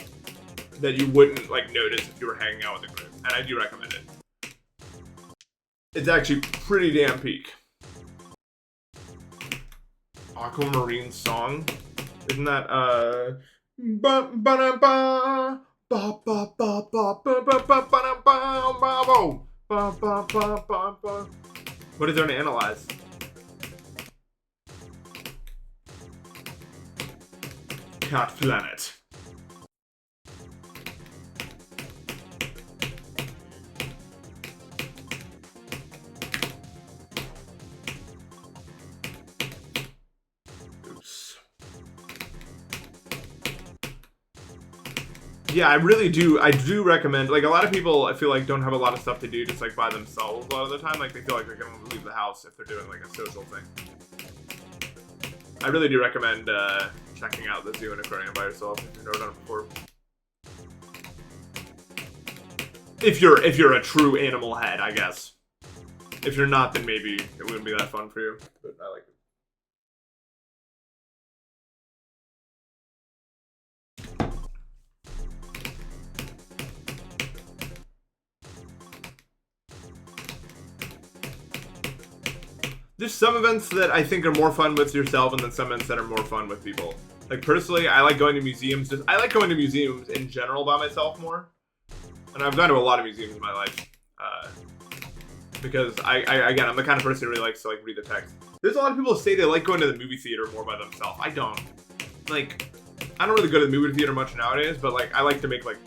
that you wouldn't like notice if you were hanging out with a group. And I do recommend it. It's actually pretty damn peak. Aquamarine song, isn't that ba ba ba? What is there to analyze? Cat Planet. Yeah, I really do. I do recommend, like, a lot of people, I feel like, don't have a lot of stuff to do just, like, by themselves a lot of the time. Like, they feel like they're going to leave the house if they're doing, like, a social thing. I really do recommend checking out the zoo and aquarium by yourself if you've never done it before. If you're a true animal head, I guess. If you're not, then maybe it wouldn't be that fun for you. But I like it. There's some events that I think are more fun with yourself, and then some events that are more fun with people. Like, personally, I like going to museums. I like going to museums in general by myself more. And I've gone to a lot of museums in my life. Because again, I'm the kind of person who really likes to, like, read the text. There's a lot of people who say they like going to the movie theater more by themselves. I don't. Like, I don't really go to the movie theater much nowadays, but, like, I like to make, like,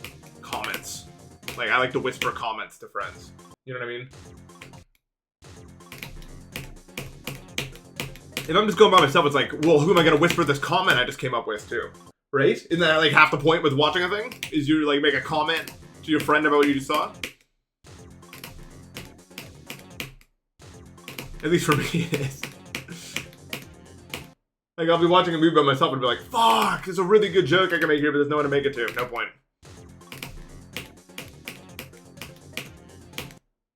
comments. Like, I like to whisper comments to friends. You know what I mean? If I'm just going by myself, it's like, well, who am I going to whisper this comment I just came up with to? Right? Isn't that, like, half the point with watching a thing? Is you, like, make a comment to your friend about what you just saw? At least for me, it is. Like, I'll be watching a movie by myself and be like, fuck, there's a really good joke I can make here, but there's no one to make it to. No point.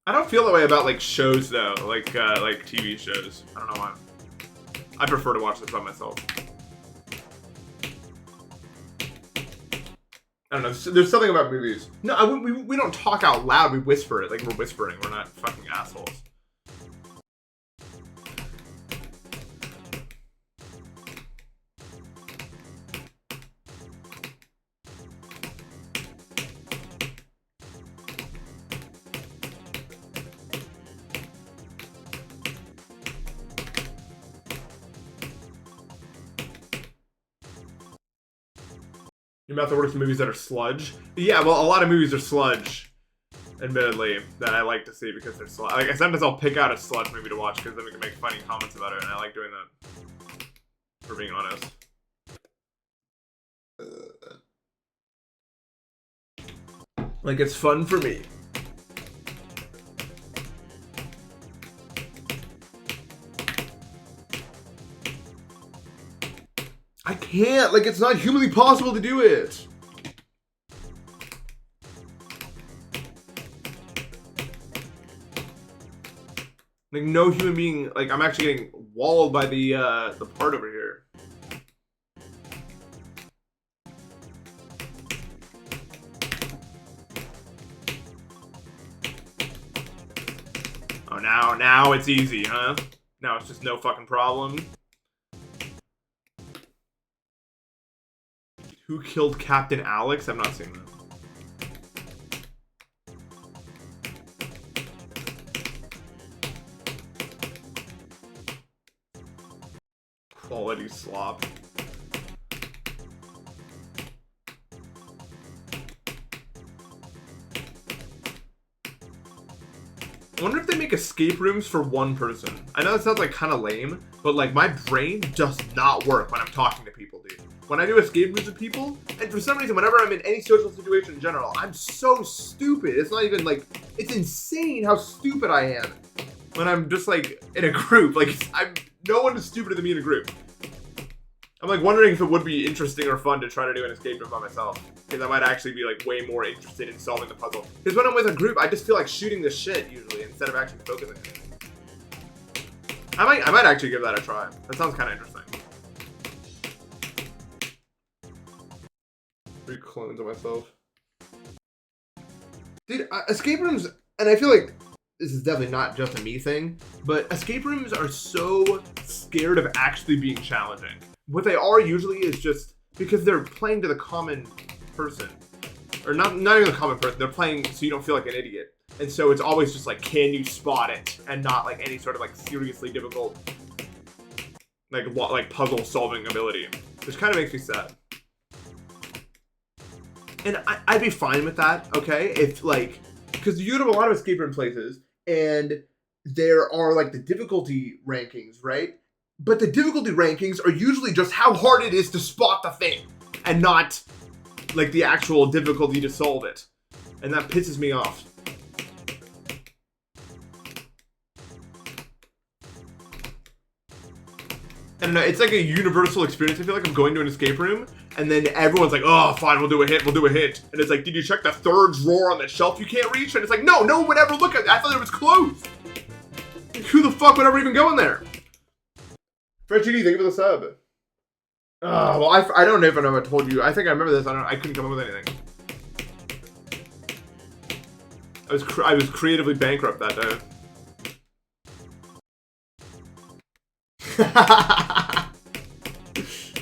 I don't feel that way about, like, shows, though. Like TV shows. I don't know why. I prefer to watch this by myself. I don't know. There's something about movies. No, we don't talk out loud. We whisper it. Like, we're whispering. We're not fucking assholes. Your mouth works in movies that are sludge. Yeah, well, a lot of movies are sludge, admittedly, that I like to see because they're sludge. Like, sometimes I'll pick out a sludge movie to watch because then we can make funny comments about it, and I like doing that, for being honest. Like, it's fun for me. I can't, like, it's not humanly possible to do it. Like, no human being, like, I'm actually getting walled by the part over here. Oh, now it's easy, huh? Now it's just no fucking problem. Who killed Captain Alex? I've not seen that. Quality slop. I wonder if they make escape rooms for one person. I know that sounds like kind of lame, but like my brain does not work when I'm talking to people, dude. When I do escape rooms with people, and for some reason, whenever I'm in any social situation in general, I'm so stupid. It's not even like, it's insane how stupid I am when I'm just like in a group. Like, no one is stupider than me in a group. I'm like wondering if it would be interesting or fun to try to do an escape room by myself, because I might actually be like way more interested in solving the puzzle. Because when I'm with a group, I just feel like shooting the shit usually instead of actually focusing. I might actually give that a try. That sounds kind of interesting. 3 clones of myself. Dude, escape rooms, and I feel like this is definitely not just a me thing, but escape rooms are so scared of actually being challenging. What they are usually is just because they're playing to the common person. Or not even the common person, they're playing so you don't feel like an idiot. And so it's always just like, can you spot it? And not like any sort of like seriously difficult like puzzle solving ability. Which kind of makes me sad. And I'd be fine with that, okay? If like, because you go to a lot of escape room places and there are like the difficulty rankings, right? But the difficulty rankings are usually just how hard it is to spot the thing and not like the actual difficulty to solve it. And that pisses me off. I don't know, it's like a universal experience. I feel like I'm going to an escape room, and then everyone's like, oh, fine, we'll do a hint, we'll do a hint. And it's like, did you check the third drawer on that shelf you can't reach? And it's like, no one would ever look at it. I thought it was closed. Who the fuck would ever even go in there? Fred GD, thank you for the sub. Well, I don't know if I told you. I think I remember this. I couldn't come up with anything. I was creatively bankrupt that day.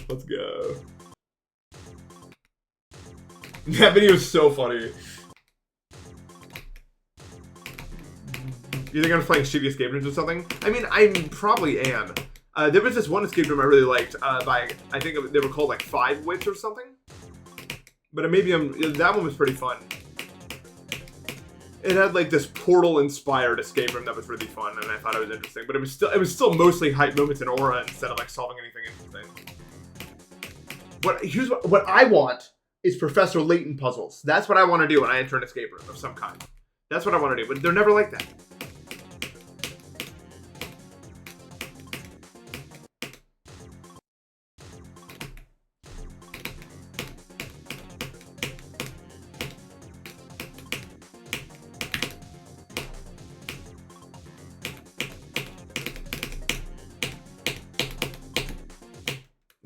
Let's go. That video is so funny. You think I'm playing shitty escape rooms or something? I mean, I probably am. There was this one escape room I really liked. I think they were called like 5 Wits or something. But maybe that one was pretty fun. It had like this portal-inspired escape room that was really fun, and I thought it was interesting. But it was still mostly hype moments and aura instead of like solving anything interesting. Here's what I want is Professor Layton puzzles. That's what I want to do when I enter an escape room of some kind. That's what I want to do, but they're never like that.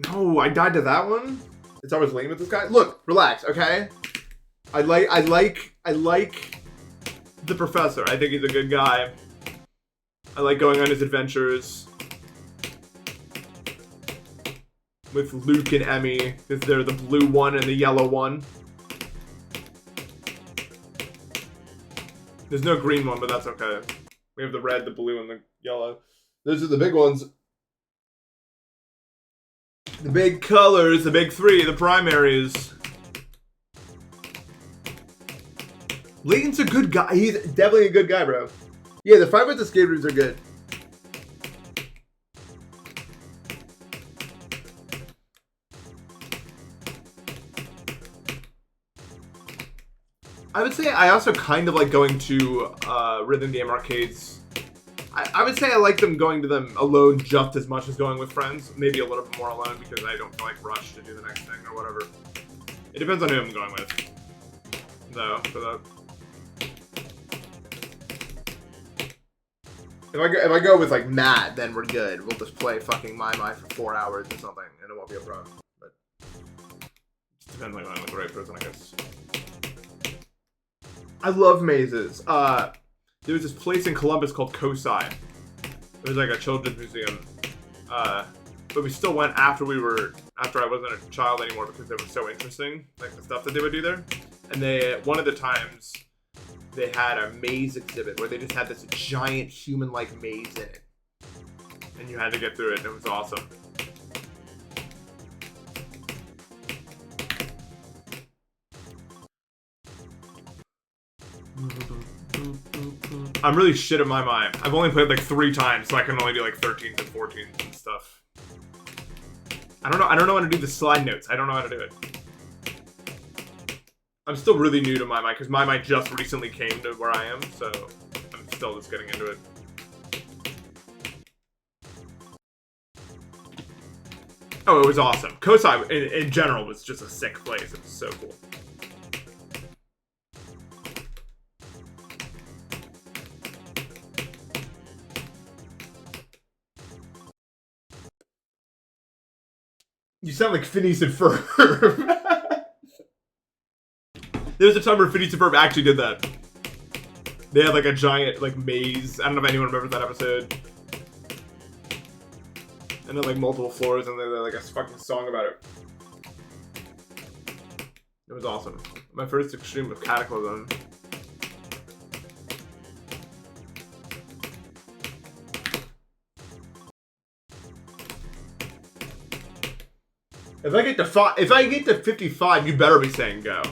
No, I died to that one? It's always lame with this guy? Look, relax, okay? I like the professor. I think he's a good guy. I like going on his adventures with Luke and Emmy, because they're the blue one and the yellow one. There's no green one, but that's okay. We have the red, the blue, and the yellow. Those are the big ones. The big colors, the big 3, the primaries. Layton's a good guy. He's definitely a good guy, bro. Yeah, the 5 Wits escape rooms are good. I would say I also kind of like going to rhythm game arcades. I would say I like going to them alone just as much as going with friends. Maybe a little bit more alone because I don't feel like rushed to do the next thing or whatever. It depends on who I'm going with. Though, for that. If I go with like Matt, then we're good. We'll just play fucking My for 4 hours or something, and it won't be a problem. But it depends on like the right person, I guess. I love mazes. There was this place in Columbus called Kosai. It was like a children's museum. But we still went after I wasn't a child anymore because they were so interesting, like the stuff that they would do there. And one of the times, they had a maze exhibit where they just had this giant human-like maze in it. And you had to get through it, and it was awesome. I'm really shit at my mind. I've only played like 3 times, so I can only do like 13s and 14s and stuff. I don't know how to do the slide notes. I don't know how to do it. I'm still really new to my mind because my mind just recently came to where I am, so I'm still just getting into it. Oh, it was awesome. Kosai in general was just a sick place. It was so cool. You sound like Phineas and Ferb. There was a time where Phineas and Ferb actually did that. They had like a giant like maze. I don't know if anyone remembers that episode. And then like multiple floors, and they had like a fucking song about it. It was awesome. My first extreme of Cataclysm. If I get to 55, you better be saying go.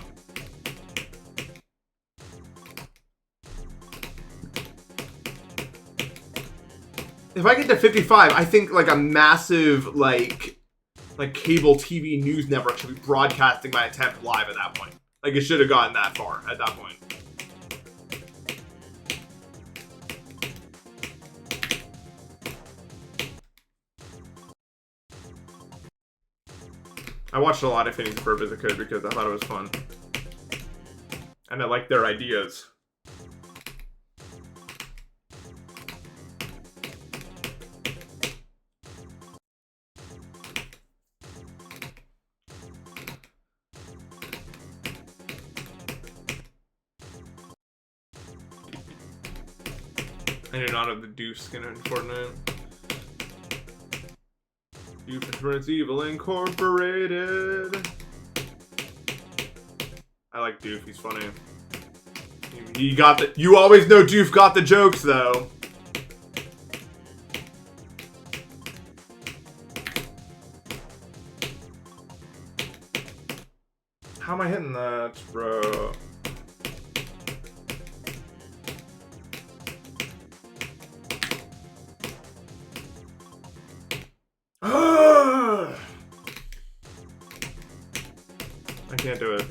If I get to 55, I think like a massive like like cable TV news network should be broadcasting my attempt live at that point. Like it should have gotten that far at that point. I watched a lot of Phineas and Ferb as a kid because I thought it was fun. And I liked their ideas. I do not have the Doof skin in Fortnite. Doofenshmirtz Evil Incorporated. I like Doof, he's funny. He got the. You always know Doof got the jokes though. How am I hitting that, bro? I can't do it.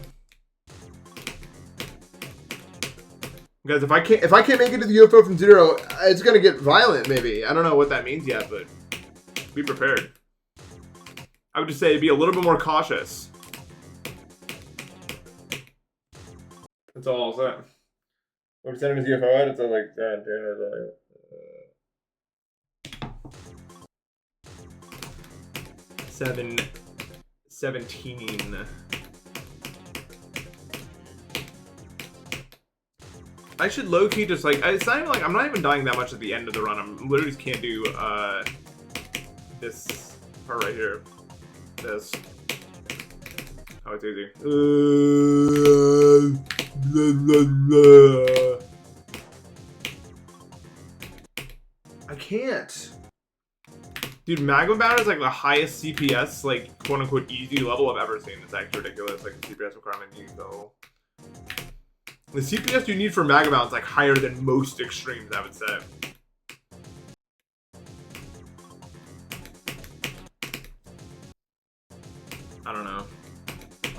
Guys, if I can't make it to the UFO from 0, it's gonna get violent maybe. I don't know what that means yet, but be prepared. I would just say be a little bit more cautious. That's all I'll say. When we send him his UFO out, it's like, God, 17. I should low-key just like, it's not even like, I'm not even dying that much at the end of the run. I'm literally just can't do this part right here. This. Oh, it's easy. I can't. Dude, Magma Banter is like the highest CPS, like, quote-unquote easy level I've ever seen. It's actually ridiculous, like, the CPS requirement you go. The CPS you need for Magma Banter is like higher than most extremes, I would say. I don't know.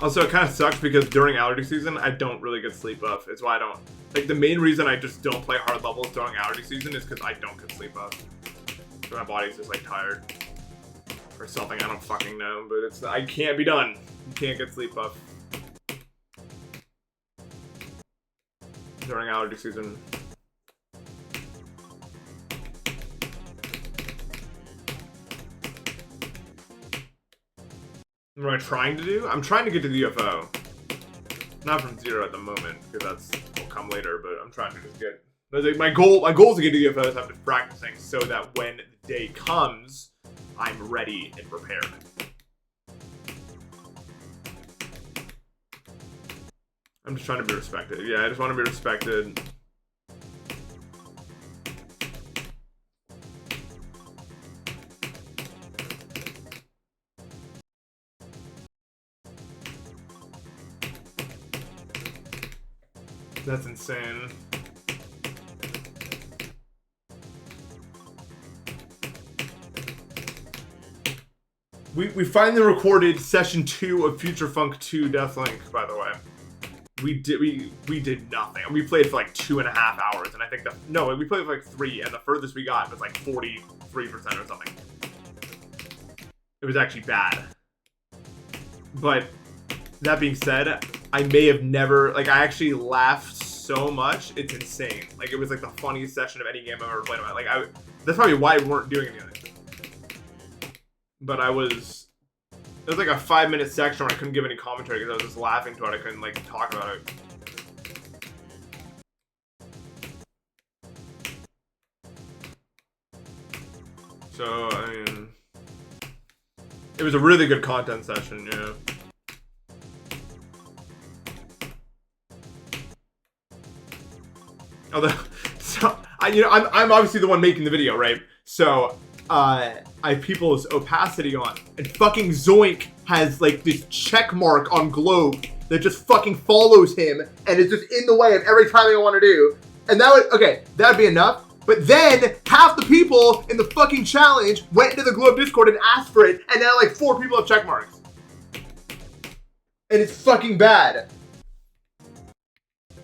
Also, it kind of sucks because during allergy season, I don't really get sleep buff. It's why I don't... Like, the main reason I just don't play hard levels during allergy season is because I don't get sleep buff. So my body's just, like, tired. Or something, I don't fucking know. But it's... I can't be done. You can't get sleep buff during allergy season. What am I trying to do? I'm trying to get to the UFO. Not from 0 at the moment, because that's will come later, but I'm trying to just get... My goal is to get to the UFO, so I'm just practicing so that when the day comes, I'm ready and prepared. I'm just trying to be respected. Yeah, I just want to be respected. That's insane. We finally recorded session 2 of Future Funk 2 Deathlink, by the way. We did nothing. We played for like 2.5 hours, and I think we played for like 3, and the furthest we got was like 43% or something. It was actually bad. But that being said, I may have never, like, I actually laughed so much, it's insane. Like, it was like the funniest session of any game I've ever played in my life. Like, that's probably why we weren't doing anything. But it was like a 5-minute section where I couldn't give any commentary because I was just laughing to it. I couldn't, like, talk about it. So, I mean, it was a really good content session, yeah. Although, so I'm obviously the one making the video, right? So, I have people's opacity on, and fucking Zoink has like this check mark on Globe that just fucking follows him and is just in the way of every time I want to do. And that would, okay, that'd be enough. But then half the people in the fucking challenge went into the Globe Discord and asked for it, and now like 4 people have check marks. And it's fucking bad.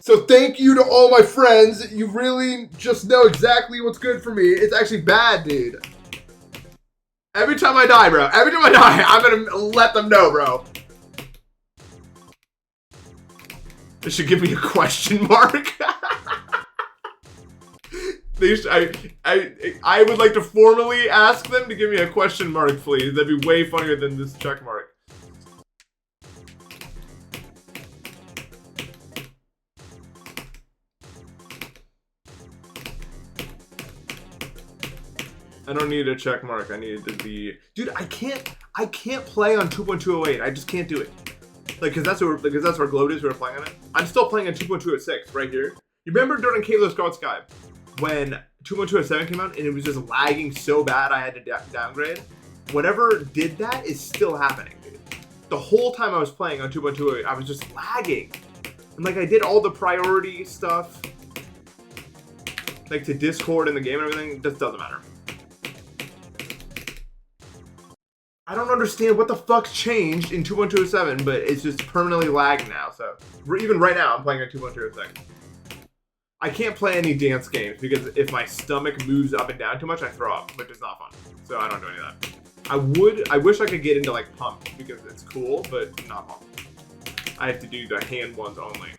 So thank you to all my friends. You really just know exactly what's good for me. It's actually bad, dude. Every time I die, bro. Every time I die, I'm gonna let them know, bro. They should give me a question mark. I would like to formally ask them to give me a question mark, please. That'd be way funnier than this check mark. I don't need a check mark. I need to be... Dude, I can't play on 2.208. I just can't do it. Like, because that's where Globe is. We were playing on it. I'm still playing on 2.206 right here. You remember during Kalo's Scarlet Sky when 2.207 came out and it was just lagging so bad I had to downgrade? Whatever did that is still happening, dude. The whole time I was playing on 2.208, I was just lagging. And like, I did all the priority stuff, like to Discord and the game and everything. It just doesn't matter. I don't understand what the fuck changed in 2.207, but it's just permanently lagging now. So even right now, I'm playing on 2.206. I can't play any dance games because if my stomach moves up and down too much, I throw up, which is not fun. So I don't do any of that. I wish I could get into like Pump because it's cool, but not fun. I have to do the hand ones only.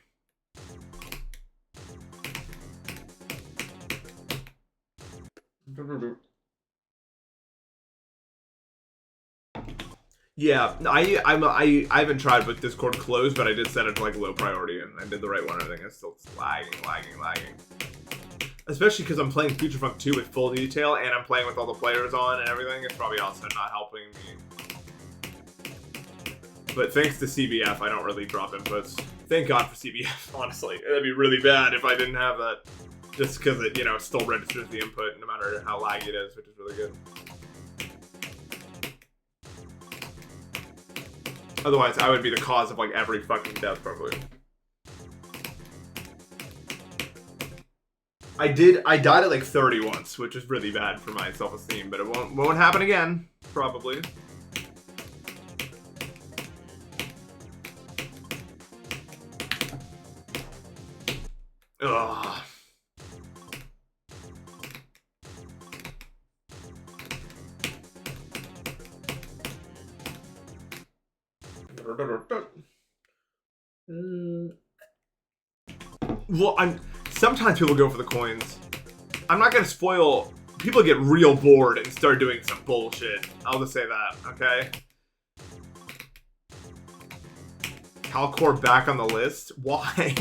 Yeah, I haven't tried with Discord closed, but I did set it to like low priority and I did the right one. Everything is still lagging. Especially because I'm playing Future Funk 2 with full detail and I'm playing with all the players on and everything. It's probably also not helping me. But thanks to CBF, I don't really drop inputs. Thank God for CBF, honestly. It'd be really bad if I didn't have that. Just because it, you know, still registers the input no matter how laggy it is, which is really good. Otherwise, I would be the cause of like every fucking death, probably. I died at like 30 once, which is really bad for my self-esteem, but it won't happen again, probably. Ugh. Well, sometimes people go for the coins. I'm not gonna spoil. People get real bored and start doing some bullshit. I'll just say that, okay? Calcore back on the list? Why?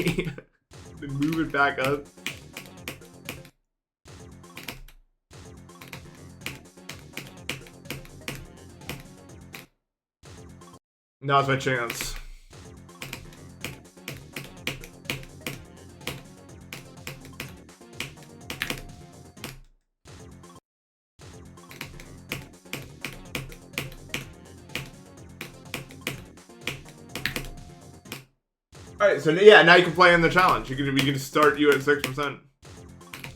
Move it back up. Now's my chance. Alright, so yeah, now you can play in the challenge. We can start you at 6%.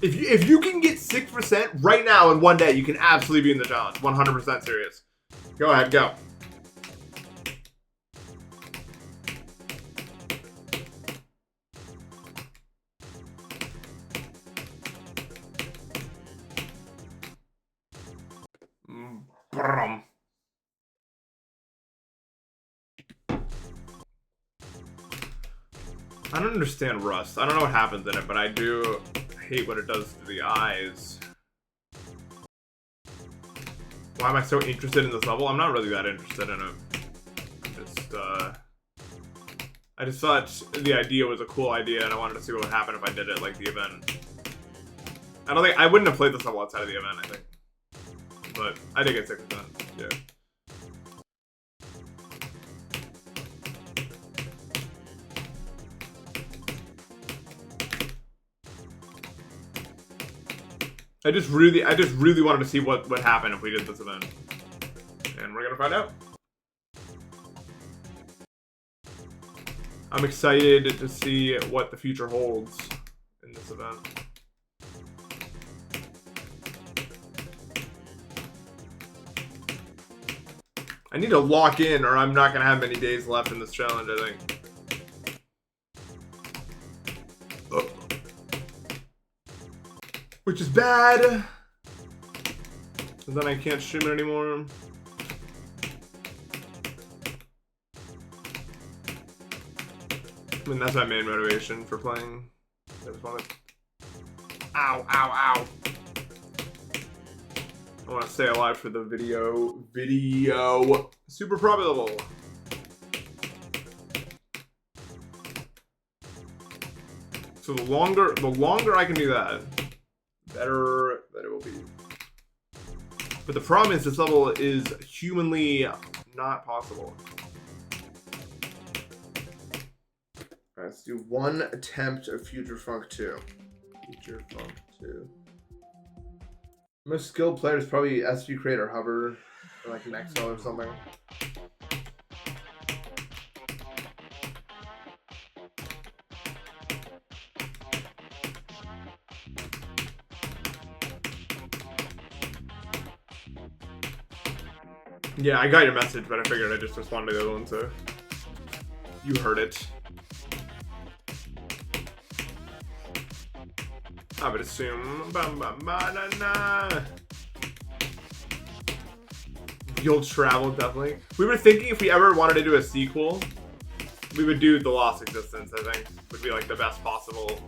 If you can get 6% right now in one day, you can absolutely be in the challenge. 100% serious. Go ahead, go. I don't understand Rust. I don't know what happens in it, but I do hate what it does to the eyes. Why am I so interested in this level? I'm not really that interested in it. I just thought the idea was a cool idea, and I wanted to see what would happen if I did it like the event. I wouldn't have played this level outside of the event, I think. But I did get 6%. Yeah. I just really wanted to see what would happen if we did this event. And we're gonna find out. I'm excited to see what the future holds in this event. I need to lock in or I'm not gonna have many days left in this challenge, I think. Oh. Which is bad. And then I can't stream it anymore. I mean, that's my main motivation for playing. I just want to... Ow, ow, ow. I want to stay alive for the video. Super probable. So the longer I can do that, better it will be. But the problem is this level is humanly not possible. Alright, let's do one attempt of Future Funk 2. Future Funk 2. Most skilled player is probably SU Create or Hover, or like an XL or something. Yeah, I got your message, but I figured I'd just respond to the other one, so you heard it. I would assume. You'll travel, definitely. We were thinking if we ever wanted to do a sequel, we would do The Lost Existence, I think. Would be like the best possible.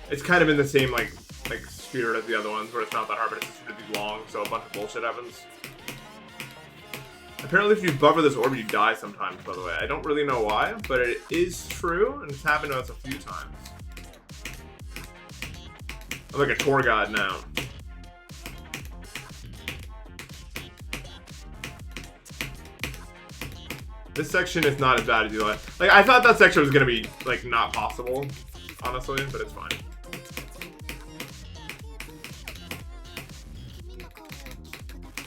It's kind of in the same like spirit as the other ones, where it's not that hard, but it's just really long, so a bunch of bullshit happens. Apparently if you buffer this orb, you die sometimes, by the way. I don't really know why, but it is true, and it's happened to us a few times. I'm like a tour guide now. This section is not as bad as you like. Like, I thought that section was gonna be, like, not possible, honestly, but it's fine.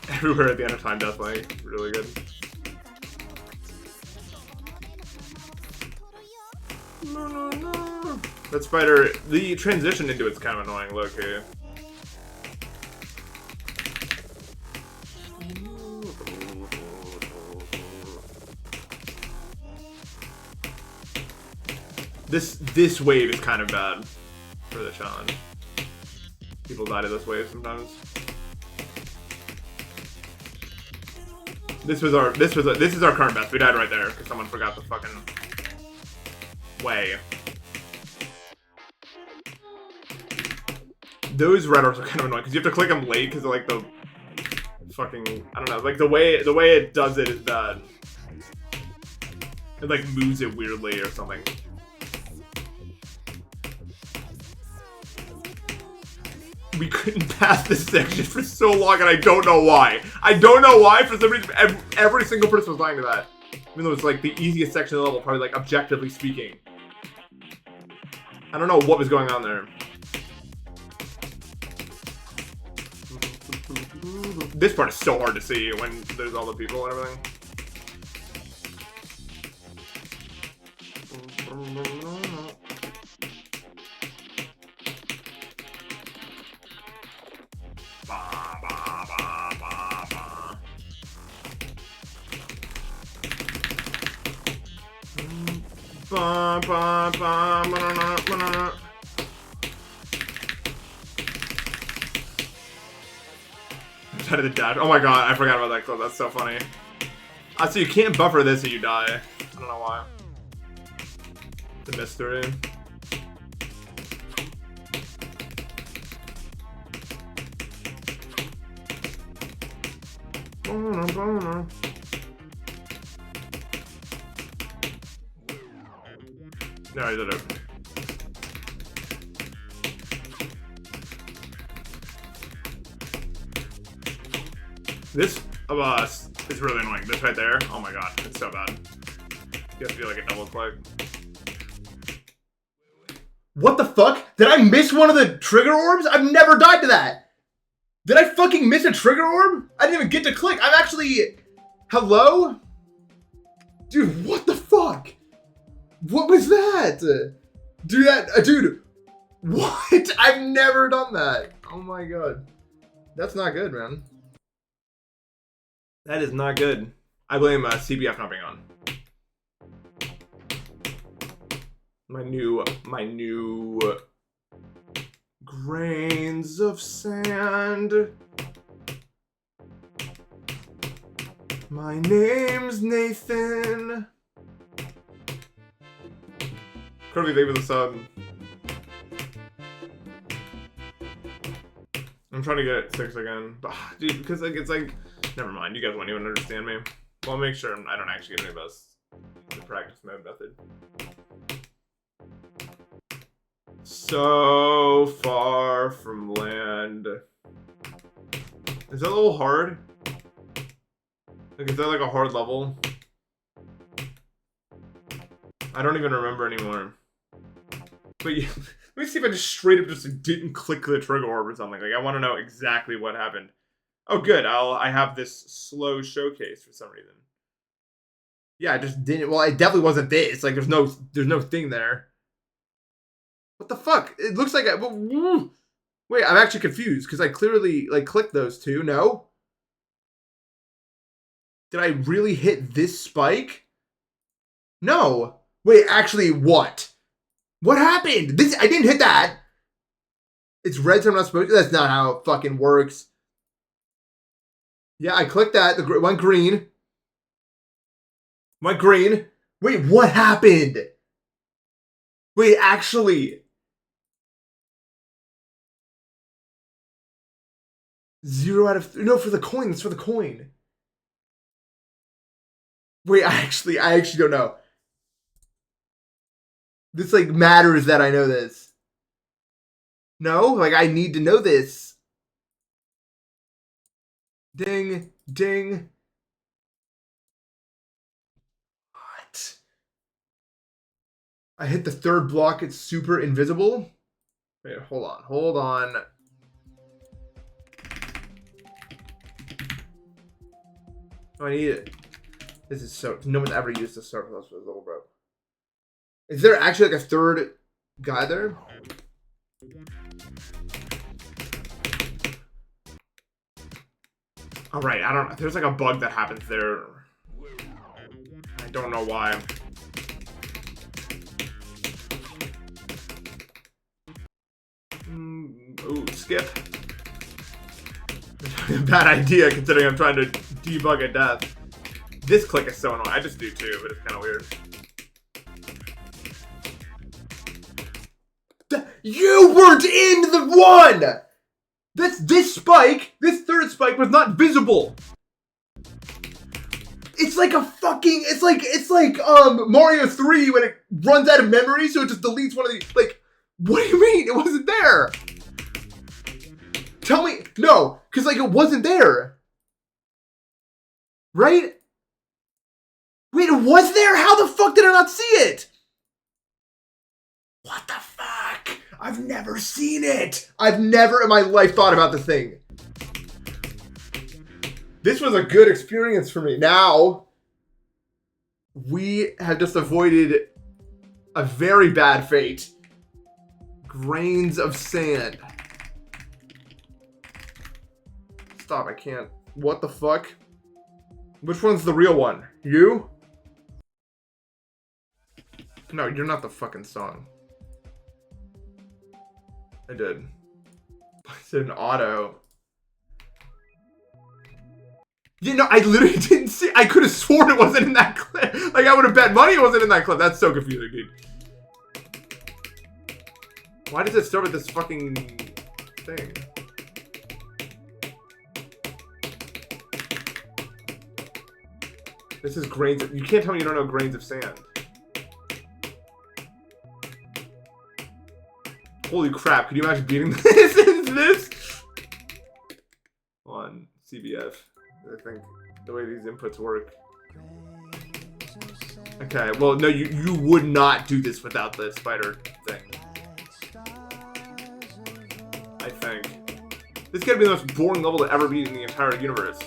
Everywhere at the end of time, definitely. Really good. No, no, no. That spider, the transition into it's kind of annoying, low-key. This wave is kind of bad for the challenge. People die to this wave sometimes. This is our current best. We died right there because someone forgot the fucking way. Those red orbs are kind of annoying because you have to click them late because of like the fucking, I don't know, like the way it does it is bad. It like moves it weirdly or something. We couldn't pass this section for so long, and I don't know why. I don't know why. For some reason, every single person was lying to that. Even though it's like the easiest section of the level, probably like objectively speaking. I don't know what was going on there. This part is so hard to see when there's all the people and everything. Out of the dash. Oh my god, I forgot about that clip. That's so funny. So you can't buffer this or you die. I don't know why. It's a mystery. No, I did it. This of us is really annoying. This right there, oh my god, it's so bad. You have to do like a double click. What the fuck? Did I miss one of the trigger orbs? I've never died to that. Did I fucking miss a trigger orb? I didn't even get to click. I'm actually... Hello? Dude, what the fuck? What was that? Dude, what? I've never done that. Oh my god. That's not good, man. That is not good. I blame CBF not being on. My new grains of sand. My name's Nathan. Curly Baby the Sun. I'm trying to get it 6 again. But, dude, because like it's like, never mind. You guys won't even understand me. Well, I'll make sure I don't actually get any of us the practice mode method. So far from land. Is that a little hard? Like, is that like a hard level? I don't even remember anymore. But yeah, let me see if I just straight up just didn't click the trigger orb or something. Like, I want to know exactly what happened. Oh, good. I have this slow showcase for some reason. Yeah, I just didn't. Well, it definitely wasn't this. Like, there's no thing there. What the fuck? It looks like wait, I'm actually confused because I clearly like clicked those two. No. Did I really hit this spike? No. Wait, actually, what? What happened? I didn't hit that. It's red, so I'm not supposed to. That's not how it fucking works. Yeah, I clicked that. The one green. Went green. Wait, what happened? Wait, actually. 0 out of... No, for the coin. That's for the coin. Wait, I actually don't know. This, like, matters that I know this. No? Like, I need to know this. Ding. Ding. What? I hit the third block. It's super invisible. Wait, hold on. Hold on. Oh, I need it. This is so... No one's ever used this surplus for this level, bro. Is there actually like a third guy there? Alright, I don't... There's like a bug that happens there. I don't know why. Ooh, skip. Bad idea considering I'm trying to debug a death. This click is so annoying. I just do too, but it's kind of weird. You weren't in the one! This spike, this third spike was not visible. It's like a fucking, it's like Mario 3 when it runs out of memory, so it just deletes one of these. Like, what do you mean? It wasn't there. Tell me, no, because like it wasn't there. Right? Wait, it was there? How the fuck did I not see it? What the fuck? I've never seen it. I've never in my life thought about this thing. This was a good experience for me. Now, we have just avoided a very bad fate. Grains of sand. Stop, I can't. What the fuck? Which one's the real one? You? No, you're not the fucking song. I did. I said an auto. You know, I literally didn't see. I could have sworn it wasn't in that clip. Like, I would have bet money it wasn't in that clip. That's so confusing, dude. Why does it start with this fucking thing? This is grains of... You can't tell me you don't know grains of sand. Holy crap, could you imagine beating this into this? On CBF. I think the way these inputs work. Okay, well, no, you would not do this without the spider thing. I think. This gotta be the most boring level to ever be in the entire universe.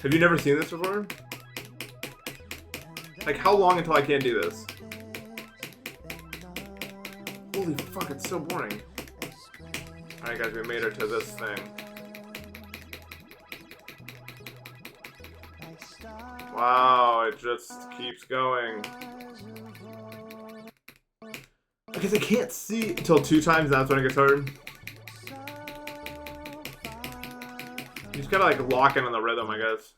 Have you never seen this before? Like, how long until I can't do this? Holy fuck, it's so boring. Alright guys, we made it to this thing. Wow, it just keeps going. Because I can't see until 2 times, and that's when it gets hard. You just gotta like lock in on the rhythm, I guess.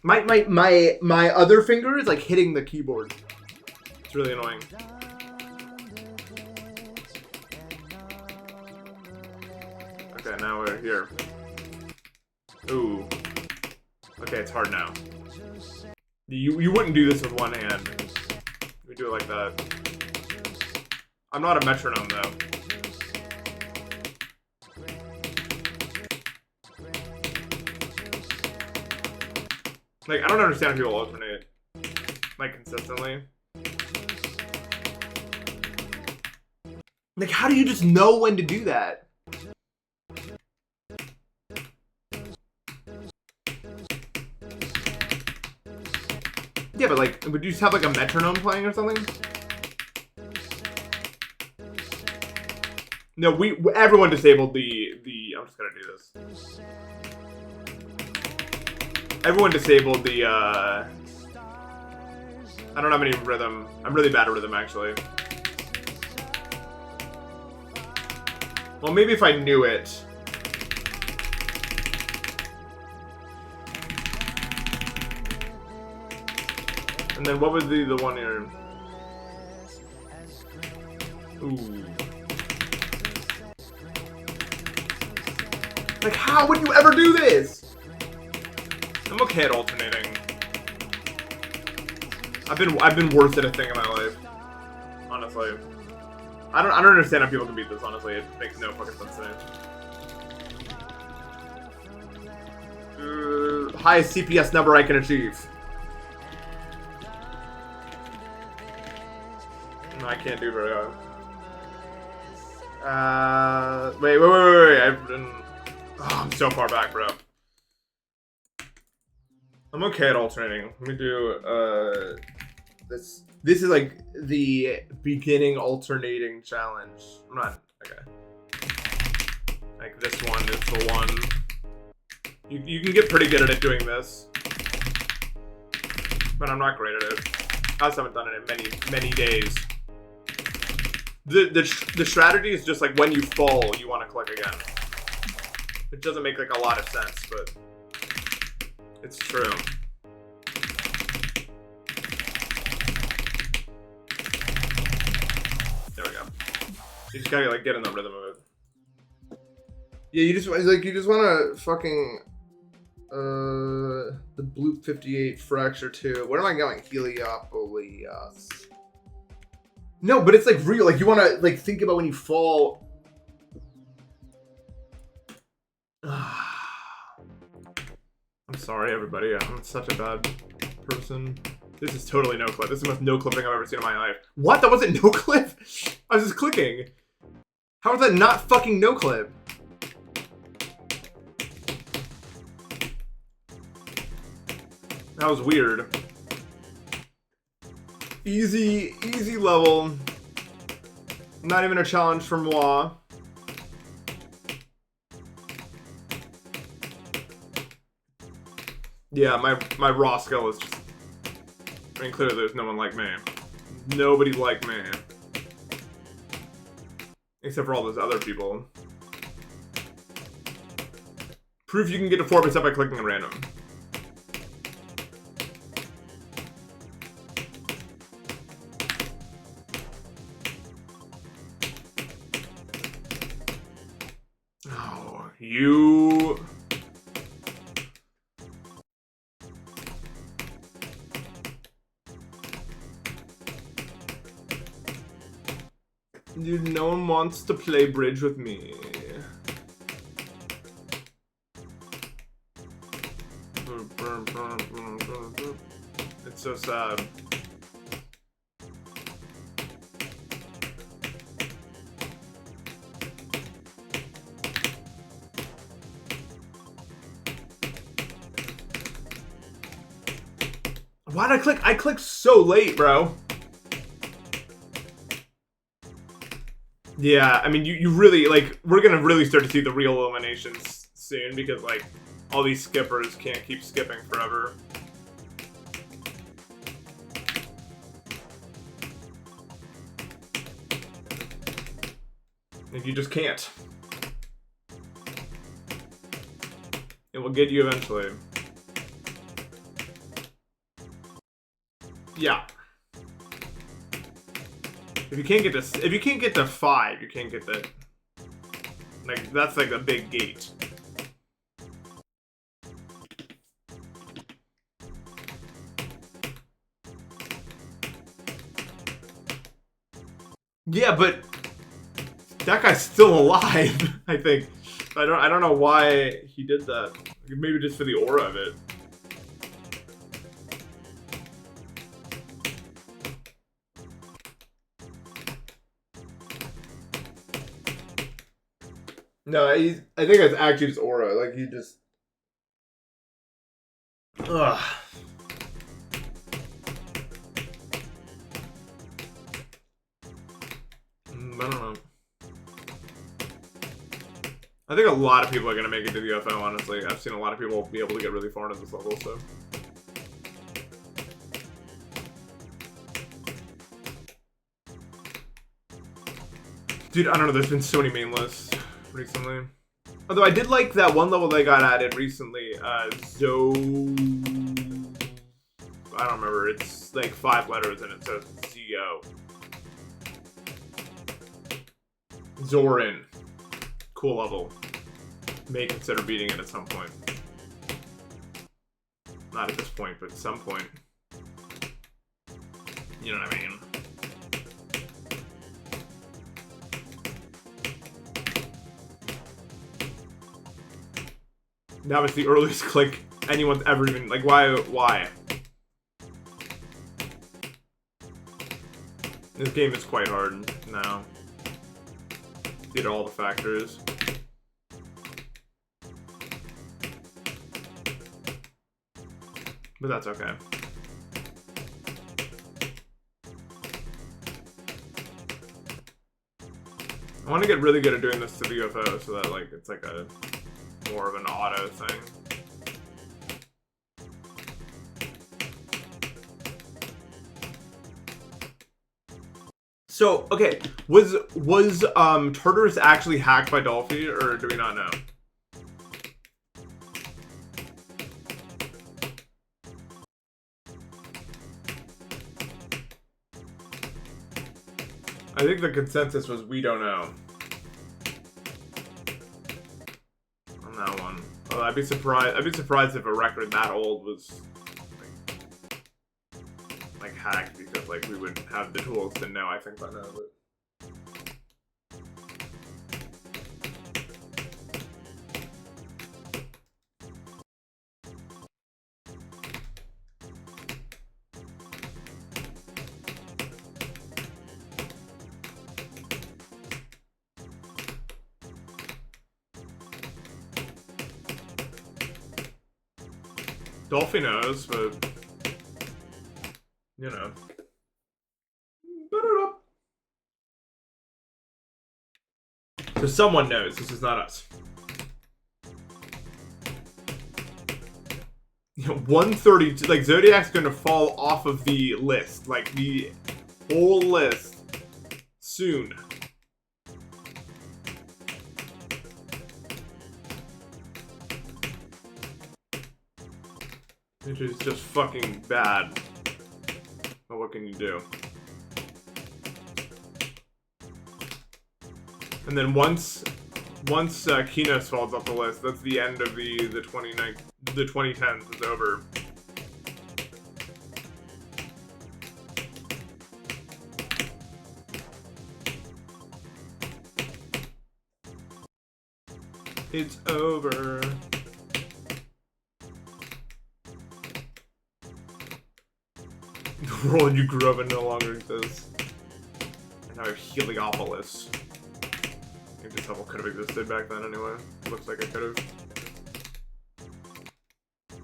My other finger is like hitting the keyboard. It's really annoying. Okay, now we're here. Ooh. Okay, it's hard now. You wouldn't do this with one hand. We do it like that. I'm not a metronome though. Like, I don't understand how people alternate, like, consistently. Like, how do you just know when to do that? Yeah, but, like, would you just have, like, a metronome playing or something? No, everyone disabled the, I'm just gonna do this. Everyone disabled the, I don't have any rhythm. I'm really bad at rhythm, actually. Well, maybe if I knew it. And then what would be the one here? Ooh. Like, how would you ever do this? I'm okay at alternating. I've been worse at a thing in my life. Honestly. I don't understand how people can beat this, honestly. It makes no fucking sense to me. Highest CPS number I can achieve. No, I can't do very high. Wait. I've been... Oh, I'm so far back, bro. I'm okay at alternating. Let me do, this. This is like the beginning alternating challenge. I'm not, okay. Like this one is the one. You can get pretty good at it doing this. But I'm not great at it. I just haven't done it in many days. The strategy is just like when you fall, you want to click again. It doesn't make like a lot of sense, but it's true. There we go. You just gotta like get in the rhythm of it. Yeah, you just want to fucking the Bloop 58 Fracture 2. Where am I going? Heliopolis. No, but it's like real. Like you want to like think about when you fall. I'm sorry, everybody. I'm such a bad person. This is totally no clip. This is the most no clipping I've ever seen in my life. What? That wasn't no clip? I was just clicking. How is that not fucking no clip? That was weird. Easy level. Not even a challenge for moi. Yeah, my raw skill is just... I mean, clearly there's no one like me. Nobody like me. Except for all those other people. Proof you can get to 4% by clicking at random. Oh, you... Dude, no one wants to play bridge with me. It's so sad. Why'd I click? I clicked so late, bro. Yeah, I mean, you really, like, we're gonna really start to see the real eliminations soon because like all these skippers can't keep skipping forever. Like you just can't. It will get you eventually. Yeah. If you can't get to 5, you can't get the like that's like a big gate. Yeah, but that guy's still alive, I think. I don't know why he did that. Maybe just for the aura of it. No, I think it's actually just aura. Like he just. Ugh. I don't know. I think a lot of people are gonna make it to the UFO. Honestly, I've seen a lot of people be able to get really far into this level. So. Dude, I don't know. There's been so many main lists recently. Although I did like that one level they got added recently. I don't remember. It's like 5 letters and it says Z-O. Zorin. Cool level. May consider beating it at some point. Not at this point, but at some point. You know what I mean? That was the earliest click anyone's ever even, like, why? This game is quite hard now. Due to all the factors. But that's okay. I want to get really good at doing this to the UFO so that, like, it's like a more of an auto thing. So, okay, was Tartarus actually hacked by Dolphy, or do we not know? I think the consensus was we don't know. On that one. Well, I'd be surprised if a record that old was like hacked, because like we would have the tools to know, I think, by now, but Dolphy knows, but you know. So someone knows. This is not us. You know, 132. Like Zodiac's going to fall off of the list, like the whole list, soon. Which is just fucking bad. But what can you do? And then once Kinos falls off the list, that's the end of the 2010s is over. It's over. The world you grew up in no longer exists. And now we have Heliopolis. I think this level could have existed back then anyway. Looks like it could have.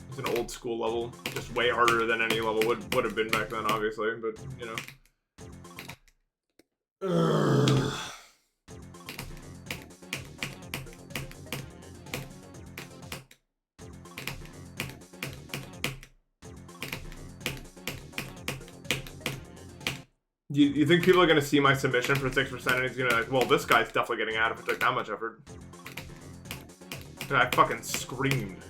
It's an old school level. Just way harder than any level would have been back then, obviously, but you know. You think people are gonna see my submission for 6% and he's gonna be like, well, this guy's definitely getting out if it took that much effort. And I fucking screamed.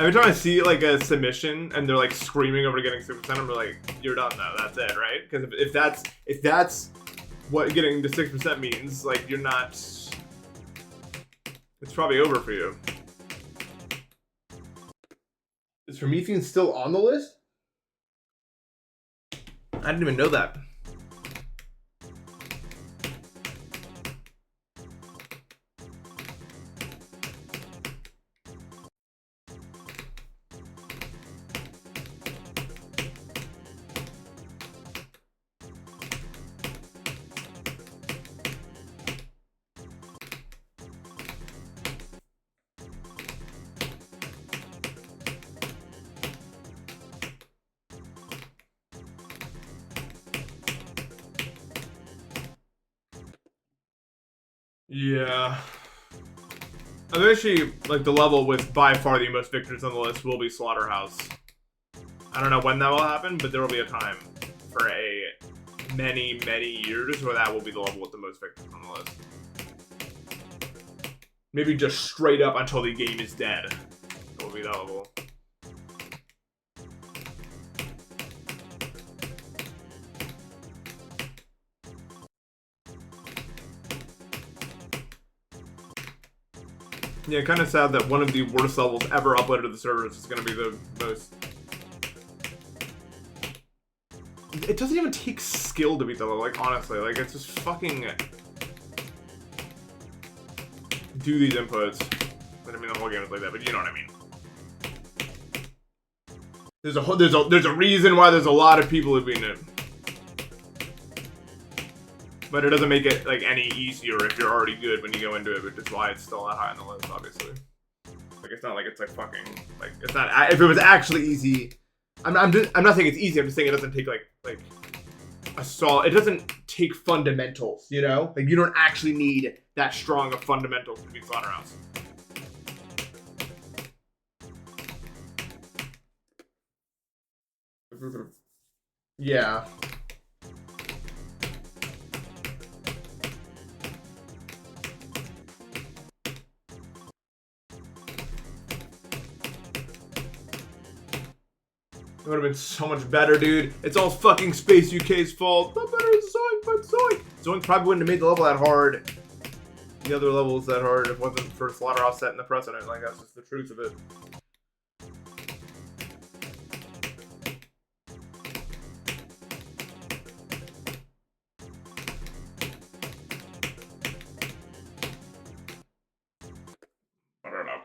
Every time I see like a submission and they're like screaming over getting 6%, I'm like, you're done though. That's it, right? Because if that's what getting to 6% means, like you're not. It's probably over for you. Is Promethean still on the list? I didn't even know that. Yeah. Eventually, like, the level with by far the most victories on the list will be Slaughterhouse. I don't know when that will happen, but there will be a time for many years where that will be the level with the most victories on the list. Maybe just straight up until the game is dead. That will be that level. Yeah, kind of sad that one of the worst levels ever uploaded to the servers is going to be the most... It doesn't even take skill to beat the level, like, honestly. Like, it's just fucking... do these inputs. I mean, the whole game is like that, but you know what I mean. There's a reason why there's a lot of people who've beaten it. But it doesn't make it, like, any easier if you're already good when you go into it, which is why it's still that high on the list, obviously. Like, it's not like it's, like, fucking, like, it's not, if it was actually easy, I'm not saying it's easy, I'm just saying it doesn't take, like, a solid, it doesn't take fundamentals, you know? Like, you don't actually need that strong of fundamentals to beat Slaughterhouse. Yeah. It would have been so much better, dude. It's all fucking Space UK's fault. Not better than Zoink, but Zoink. Zoink probably wouldn't have made the level that hard. The other levels that hard if it wasn't for Slaughterhouse setting the precedent. Like, that's just the truth of it. I don't know.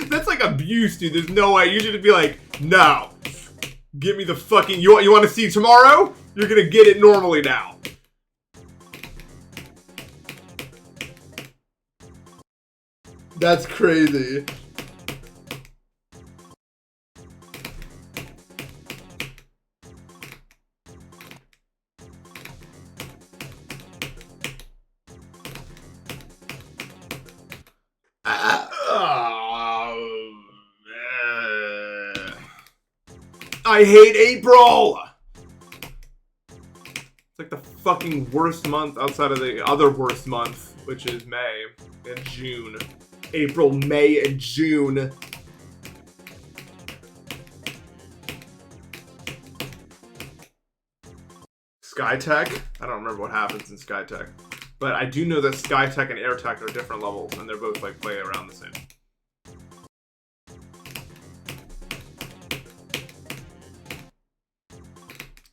That's like abuse, dude. There's no way. You should be like, no. Give me the fucking... You want to see tomorrow? You're gonna get it normally now. That's crazy. I hate April! It's like the fucking worst month outside of the other worst month, which is May and June. April, May, and June. Skytech? I don't remember what happens in Skytech. But I do know that Skytech and AirTech are different levels, and they're both like play around the same.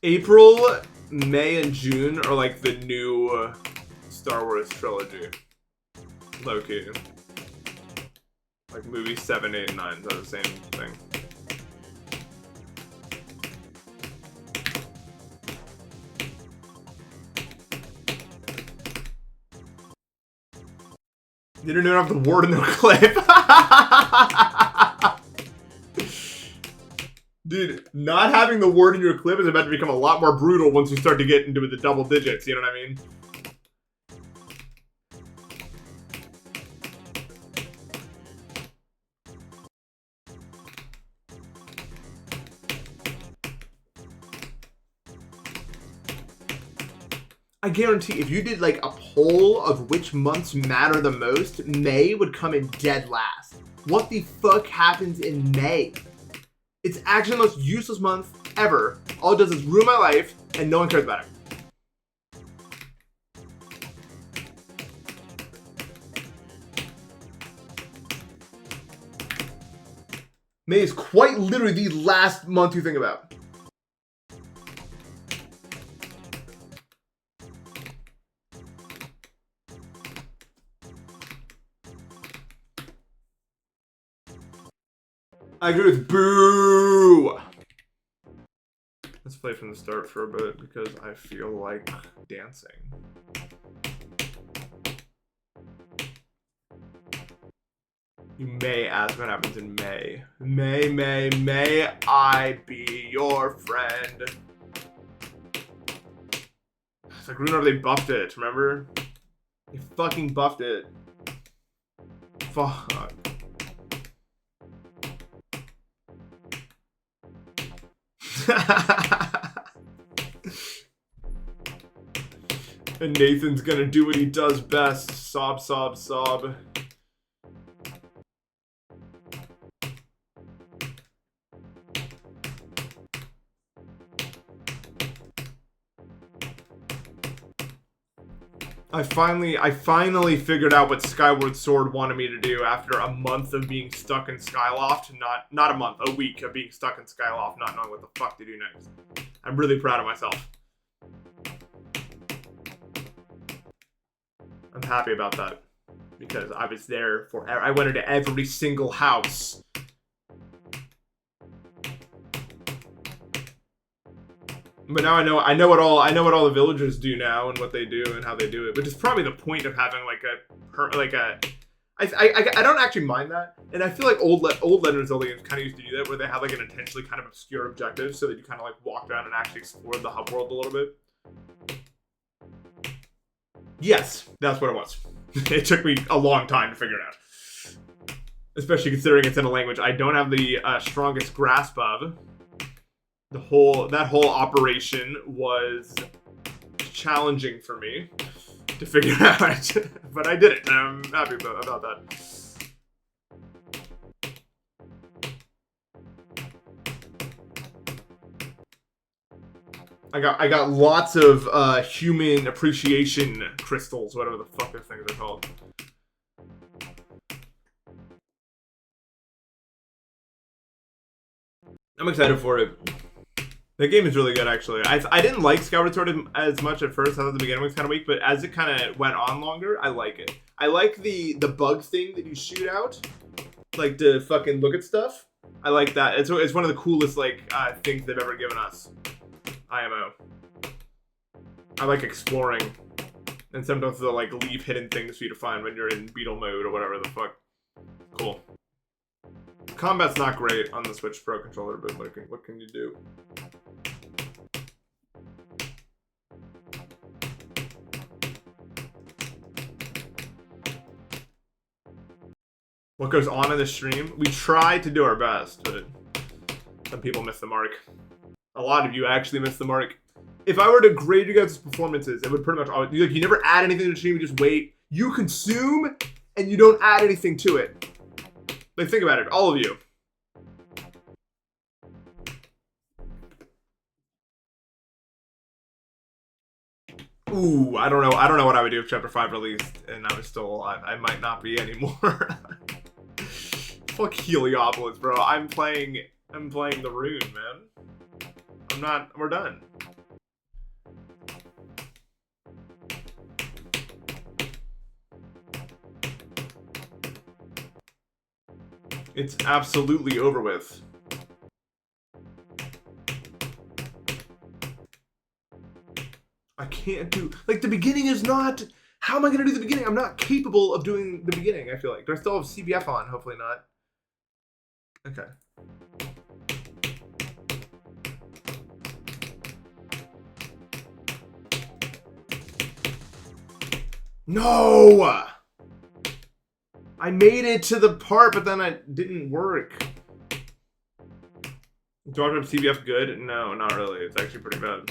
April, May, and June are like the new Star Wars trilogy. Low-key. Like movies 7, 8, and 9 are the same thing. You didn't even have the word in the clip. Dude, Dude, not having the word in your clip is about to become a lot more brutal once you start to get into the double digits, you know what I mean? I guarantee if you did like a poll of which months matter the most, May would come in dead last. What the fuck happens in May? It's actually the most useless month ever. All it does is ruin my life, and no one cares about it. May is quite literally the last month you think about. I agree with boo. Let's play from the start for a bit because I feel like dancing. You may ask what happens in May. May I be your friend? It's like whenever they buffed it, remember? They fucking buffed it. Fuck. And Nathan's gonna do what he does best. Sob, sob, sob. I finally figured out what Skyward Sword wanted me to do after a month of being stuck in Skyloft. Not a month, a week of being stuck in Skyloft, not knowing what the fuck to do next. I'm really proud of myself. I'm happy about that because I was there for. I went into every single house. But now I know what all the villagers do now and what they do and how they do it, which is probably the point of having I don't actually mind that, and I feel like old Legend of Zelda games kind of used to do that, where they have like an intentionally kind of obscure objective, so that you kind of like walk around and actually explore the hub world a little bit. Yes, that's what it was. It took me a long time to figure it out, especially considering it's in a language I don't have the strongest grasp of. That whole operation was challenging for me to figure out, but I did it, and I'm happy about that. I got lots of human appreciation crystals, whatever the fuck those things are called. I'm excited for it. The game is really good, actually. I didn't like Skyward Sword as much at first. I thought the beginning was kind of weak, but as it kind of went on longer, I like it. I like the bug thing that you shoot out, like to fucking look at stuff. I like that. It's one of the coolest like things they've ever given us. IMO. I like exploring, and sometimes they'll like leave hidden things for you to find when you're in beetle mode or whatever the fuck. Cool. Combat's not great on the Switch Pro controller, but what can you do? What goes on in the stream? We try to do our best, but some people miss the mark. A lot of you actually miss the mark. If I were to grade you guys' performances, it would pretty much always, you never add anything to the stream, you just wait. You consume, and you don't add anything to it. Like, think about it, all of you. Ooh, I don't know what I would do if Chapter 5 released and I was still alive. I might not be anymore. Fuck Heliopolis, bro. I'm playing the rune, man. We're done. It's absolutely over with. I can't do, like, the beginning is not, how am I gonna do the beginning? I'm not capable of doing the beginning, I feel like. Do I still have CBF on? Hopefully not. Okay. No! I made it to the part, but then it didn't work. Dodgeball CBF good? No, not really. It's actually pretty bad.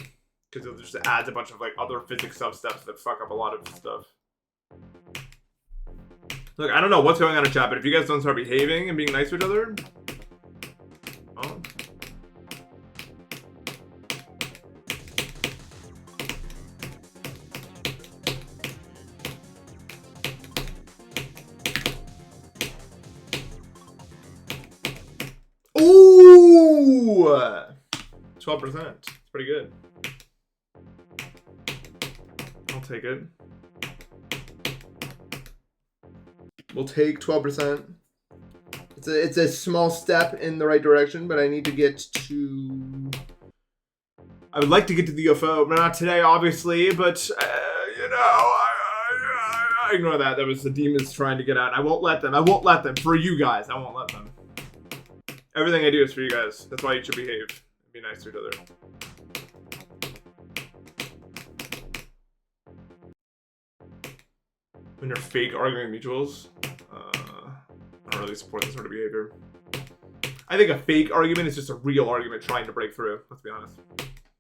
Because it just adds a bunch of like other physics sub-steps that fuck up a lot of stuff. Look, I don't know what's going on in chat, but if you guys don't start behaving and being nice to each other... Oh. Ooh! 12%. It's pretty good. I'll take it. We'll take 12%. It's a small step in the right direction, but I need to get to... I would like to get to the UFO, but not today, obviously, but, you know, I ignore that. That was the demons trying to get out. I won't let them. I won't let them. For you guys, I won't let them. Everything I do is for you guys. That's why you should behave. Be nice to each other. When you're fake arguing mutuals, I don't really support this sort of behavior. I think a fake argument is just a real argument trying to break through. Let's be honest.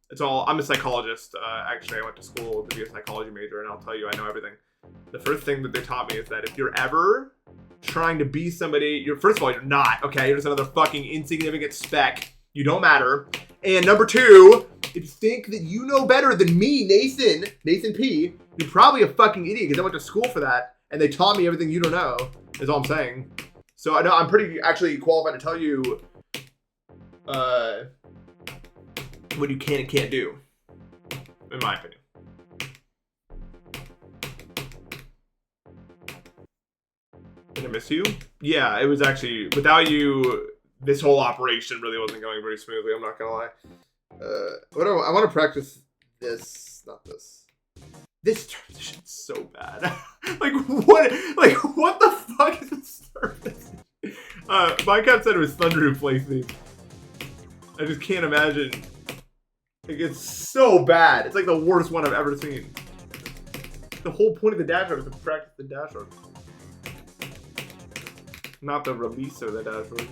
It's all. I'm a psychologist. Actually, I went to school to be a psychology major, and I'll tell you, I know everything. The first thing that they taught me is that if you're ever trying to be somebody, first of all, you're not. Okay, you're just another fucking insignificant speck. You don't matter. And number two, if you think that you know better than me, Nathan P, you're probably a fucking idiot because I went to school for that and they taught me everything you don't know, is all I'm saying. So I know I'm pretty actually qualified to tell you what you can and can't do, in my opinion. Did I miss you? Yeah, it was actually, without you, this whole operation really wasn't going very smoothly, I'm not gonna lie. I want to practice this, not this. This transition's so bad. like what the fuck is this transition? Mindcapt said it was Thunder who plays these. I just can't imagine. Like, it's so bad. It's like the worst one I've ever seen. The whole point of the dash art is to practice the dash art. Not the release of the dash art.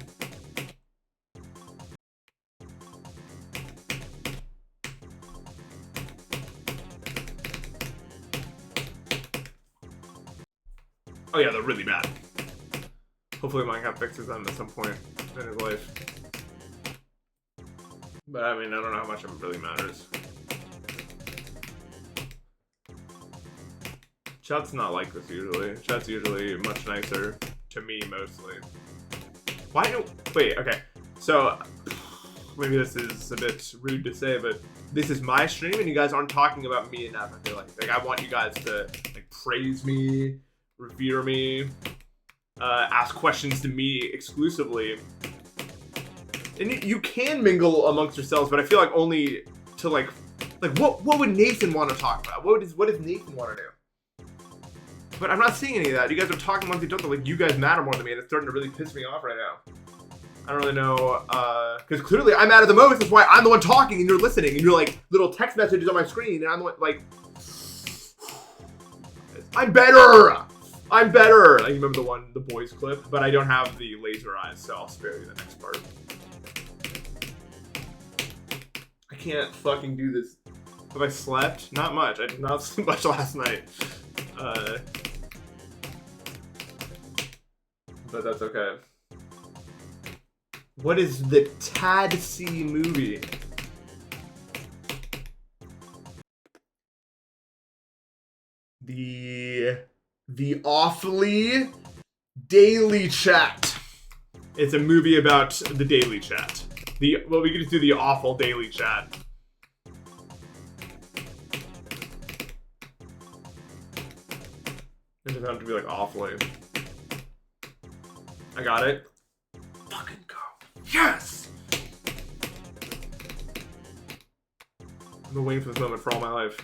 Oh yeah, they're really bad. Hopefully Mindcapt fixes them at some point in his life. But I mean, I don't know how much it really matters. Chat's not like this usually. Chat's usually much nicer to me mostly. Why do... Wait, okay. So, maybe this is a bit rude to say, but this is my stream and you guys aren't talking about me enough, I feel like. Like, I want you guys to, like, praise me, revere me, ask questions to me exclusively. And you can mingle amongst yourselves, but I feel like only to like what would Nathan want to talk about? What does Nathan want to do? But I'm not seeing any of that. You guys are talking amongst each other like you guys matter more than me, and it's starting to really piss me off right now. I don't really know, because clearly I matter the most. That's why I'm the one talking and you're listening, and you're like little text messages on my screen, and I'm the one like, I'm better. I'm better. I remember the boys clip, but I don't have the laser eyes, so I'll spare you the next part. I can't fucking do this. Have I slept? Not much. I did not sleep much last night. But that's okay. What is the Tad C movie? The Awfully Daily Chat. It's a movie about the Daily Chat. Well, we could just do the Awful Daily Chat. It doesn't have to be like awfully. I got it. Fucking go. Yes! I've been waiting for this moment for all my life.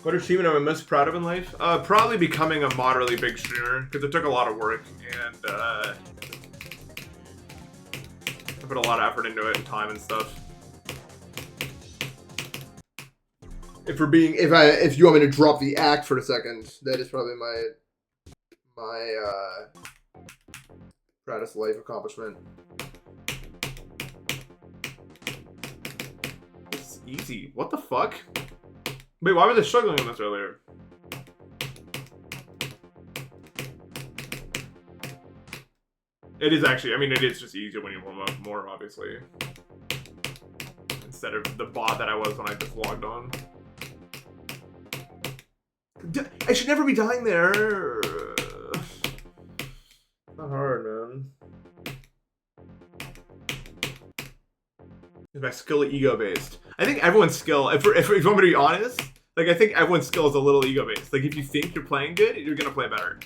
What achievement am I most proud of in life? Probably becoming a moderately big streamer, because it took a lot of work, and I put a lot of effort into it and time and stuff. If you want me to drop the act for a second, that is probably my proudest life accomplishment. It's easy. What the fuck? Wait, why was I struggling on this earlier? It is actually, I mean, it is just easier when you warm up more, obviously. Instead of the bot that I was when I just logged on. I should never be dying there. Not hard, man. Is my skill ego-based? I think everyone's skill, if you want me to be honest, like, I think everyone's skill is a little ego-based. Like, if you think you're playing good, you're gonna play better.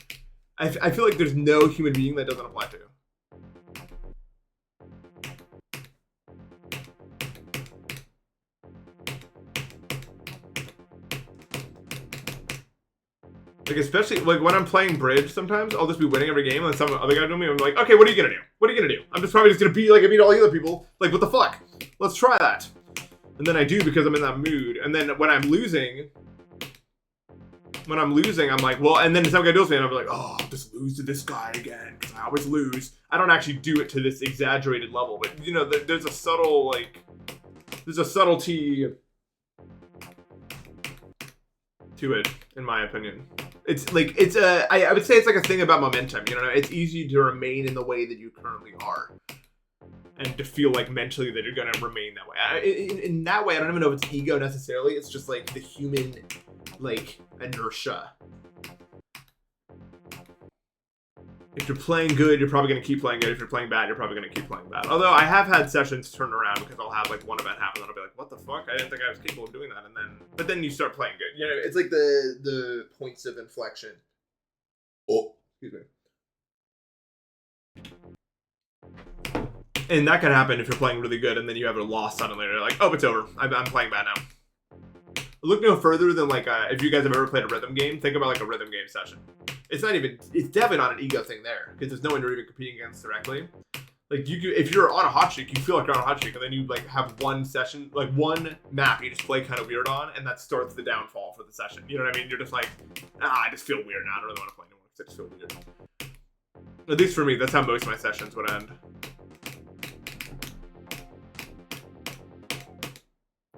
I feel like there's no human being that doesn't apply to. Like, especially, like, when I'm playing bridge sometimes, I'll just be winning every game, and then some other guy doing me, I'm like, okay, what are you gonna do? What are you gonna do? I'm just probably just gonna be like I beat all the other people. Like, what the fuck? Let's try that. And then I do because I'm in that mood. And then when I'm losing, I'm like, well, and then some guy does me, and I'm like, oh, I'll just lose to this guy again, because I always lose. I don't actually do it to this exaggerated level, but, you know, there's a subtle, like, there's a subtlety to it, in my opinion. It's like, it's I would say it's like a thing about momentum, you know? It's easy to remain in the way that you currently are. And to feel like mentally that you're gonna remain that way. In that way, I don't even know if it's ego necessarily. It's just like the human, like, inertia. If you're playing good, you're probably gonna keep playing good. If you're playing bad, you're probably gonna keep playing bad. Although I have had sessions turn around because I'll have like one event happen and I'll be like, what the fuck? I didn't think I was capable of doing that. And then, but then you start playing good. You know, it's like the points of inflection. Oh, excuse me. And that can happen if you're playing really good and then you have a loss suddenly. You're like, oh, it's over. I'm playing bad now. Look no further than like, if you guys have ever played a rhythm game, think about like a rhythm game session. It's definitely not an ego thing there, because there's no one you're even competing against directly. Like, if you're on a hot streak, you feel like you're on a hot streak, and then you like have one session, like one map you just play kind of weird on, and that starts the downfall for the session. You know what I mean? You're just like, I just feel weird now. I don't really want to play anymore because I just feel weird. At least for me, that's how most of my sessions would end.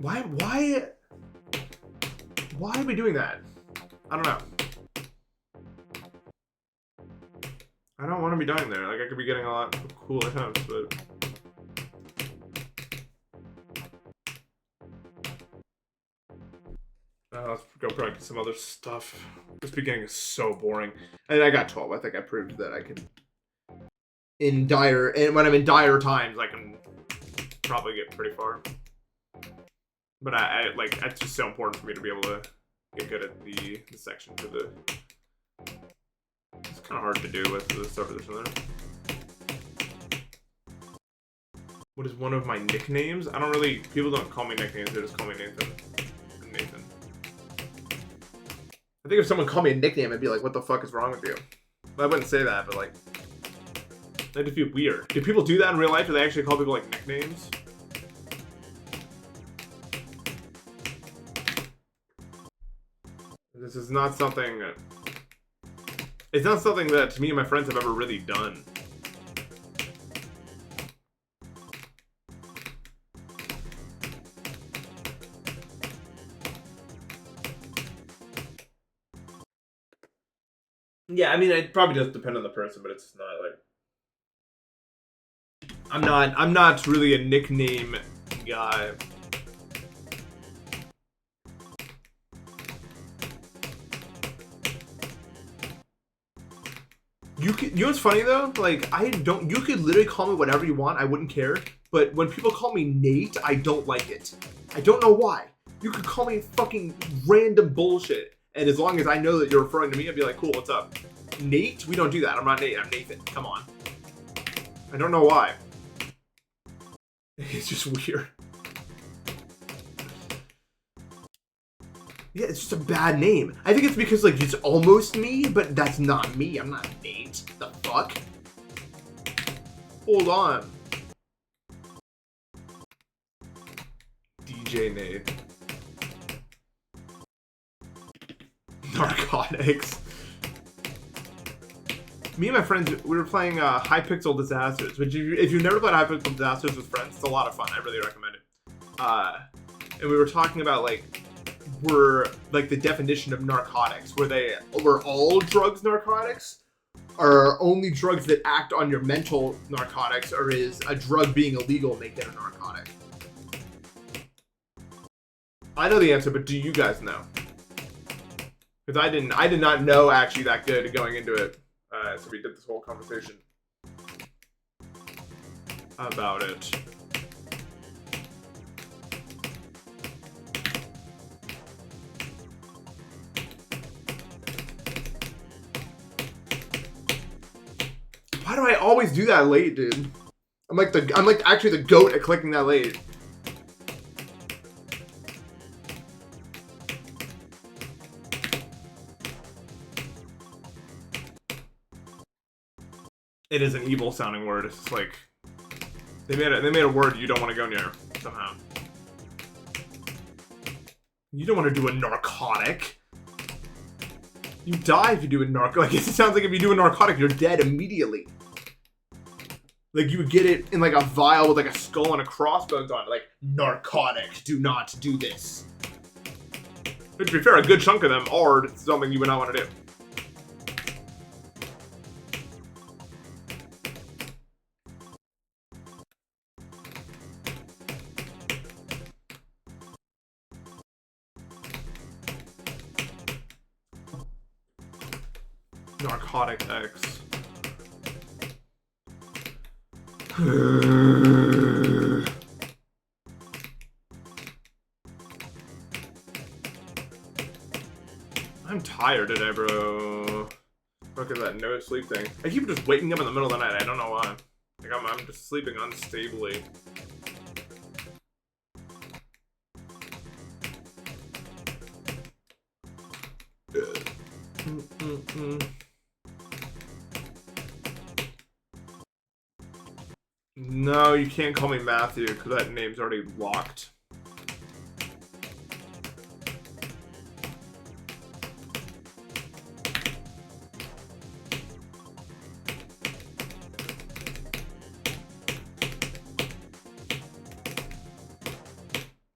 Why are we doing that? I don't know. I don't want to be dying there. Like, I could be getting a lot of cool attempts, but... let's go practice some other stuff. This beginning is so boring. And I got 12. I think I proved that I could... and when I'm in dire times, I can probably get pretty far. But I like, it's just so important for me to be able to get good at the section for the... It's kind of hard to do with the start position there. What is one of my nicknames? I don't really... People don't call me nicknames, they just call me Nathan. Nathan. I think if someone called me a nickname, I'd be like, what the fuck is wrong with you? But I wouldn't say that, but like... That'd just be weird. Do people do that in real life? Do they actually call people like nicknames? This is not something... It's not something that me and my friends have ever really done. Yeah, I mean, it probably does depend on the person, but it's not like... I'm not really a nickname guy. You know what's funny though? Like, you could literally call me whatever you want, I wouldn't care. But when people call me Nate, I don't like it. I don't know why. You could call me fucking random bullshit. And as long as I know that you're referring to me, I'd be like, cool, what's up? Nate? We don't do that. I'm not Nate, I'm Nathan. Come on. I don't know why. It's just weird. Yeah, it's just a bad name. I think it's because, like, it's almost me, but that's not me. I'm not Nate. The fuck? Hold on. DJ Nate. Narcotics. Me and my friends, we were playing High Pixel Disasters, which if you've never played High Pixel Disasters with friends, it's a lot of fun. I really recommend it. And we were talking about, like, the definition of narcotics. Were all drugs narcotics? Are only drugs that act on your mental narcotics, or is a drug being illegal make it a narcotic? I know the answer, but do you guys know? Because I did not know actually that good going into it. So we did this whole conversation about it. Why do I always do that late, dude? I'm like actually the goat at clicking that late. It is an evil sounding word. It's just like they made a word you don't want to go near somehow. You don't want to do a narcotic. You die if you do a narcotic. Like, it sounds like if you do a narcotic, you're dead immediately. Like, you would get it in like a vial with like a skull and a crossbones on it. Like, narcotic, do not do this. But to be fair, a good chunk of them are something you would not want to do. Narcotic X. I'm tired today, bro. Look at that no sleep thing. I keep just waking up in the middle of the night. I don't know why. Like I'm just sleeping unstably. No, you can't call me Matthew because that name's already locked.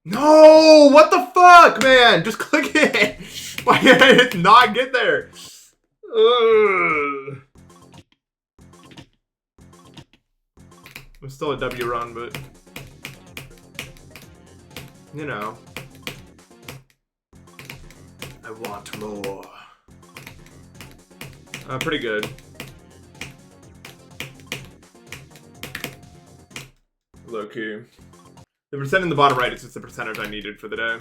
No! What the fuck, man? Just click it! Why did I not get there? Ugh. I'm still a W run, but you know, I want more. Pretty good. Low key. The percent in the bottom right is just the percentage I needed for the day.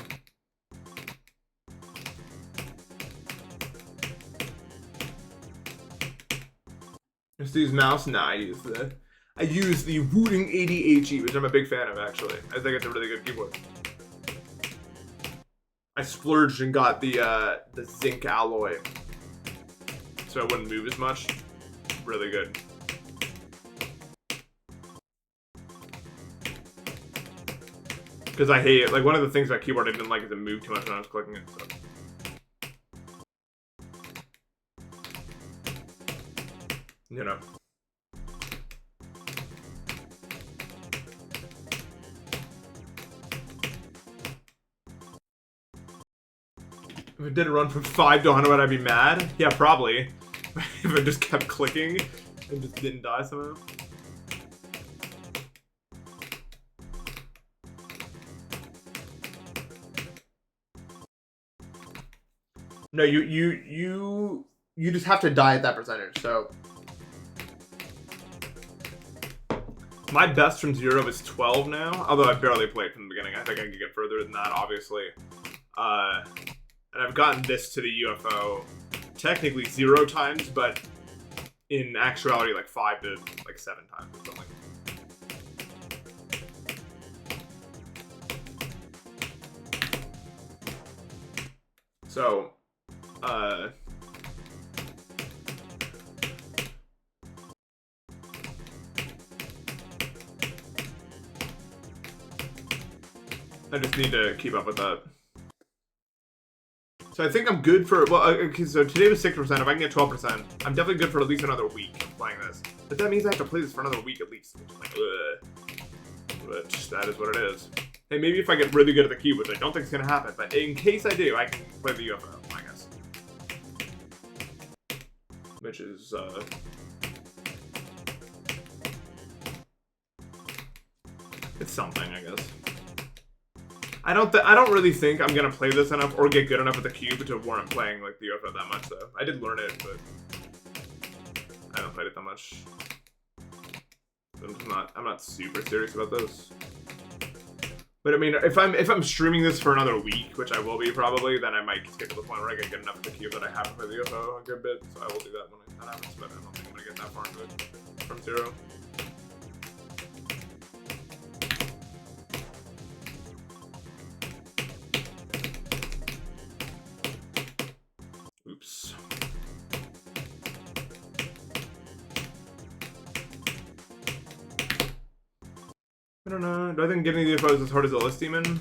Just use mouse? Nah, I use the Wooting 80HE, which I'm a big fan of, actually. I think it's a really good keyboard. I splurged and got the zinc alloy, so it wouldn't move as much. Really good. Because I hate it. Like, one of the things about keyboard I didn't like is it moved too much when I was clicking it. So. You know. If it didn't run from 5 to 100, would I be mad? Yeah, probably. If it just kept clicking and just didn't die somehow. No, you just have to die at that percentage, so. My best from 0 is 12 now, although I barely played from the beginning. I think I could get further than that, obviously. And I've gotten this to the UFO technically 0 times, but in actuality like 5 to like 7 times or something. So, I just need to keep up with that. So I think I'm good for, well, okay, so today was 6%. If I can get 12%, I'm definitely good for at least another week of playing this. But that means I have to play this for another week at least. Like, ugh. But that is what it is. Hey, maybe if I get really good at the cube, which I don't think is going to happen, but in case I do, I can play the UFO, I guess. Which is, it's something, I guess. I don't really think I'm gonna play this enough or get good enough with the cube to warrant playing like the UFO that much though. I did learn it, but I haven't played it that much. I'm not super serious about this. But I mean, if I'm streaming this for another week, which I will be probably, then I might get to the point where I get good enough with the cube that I have to play the UFO a good bit. So I will do that when that happens. But I don't think I'm gonna get that far into it from 0. Oops. I don't know. Do I think getting the UFO is as hard as a list demon?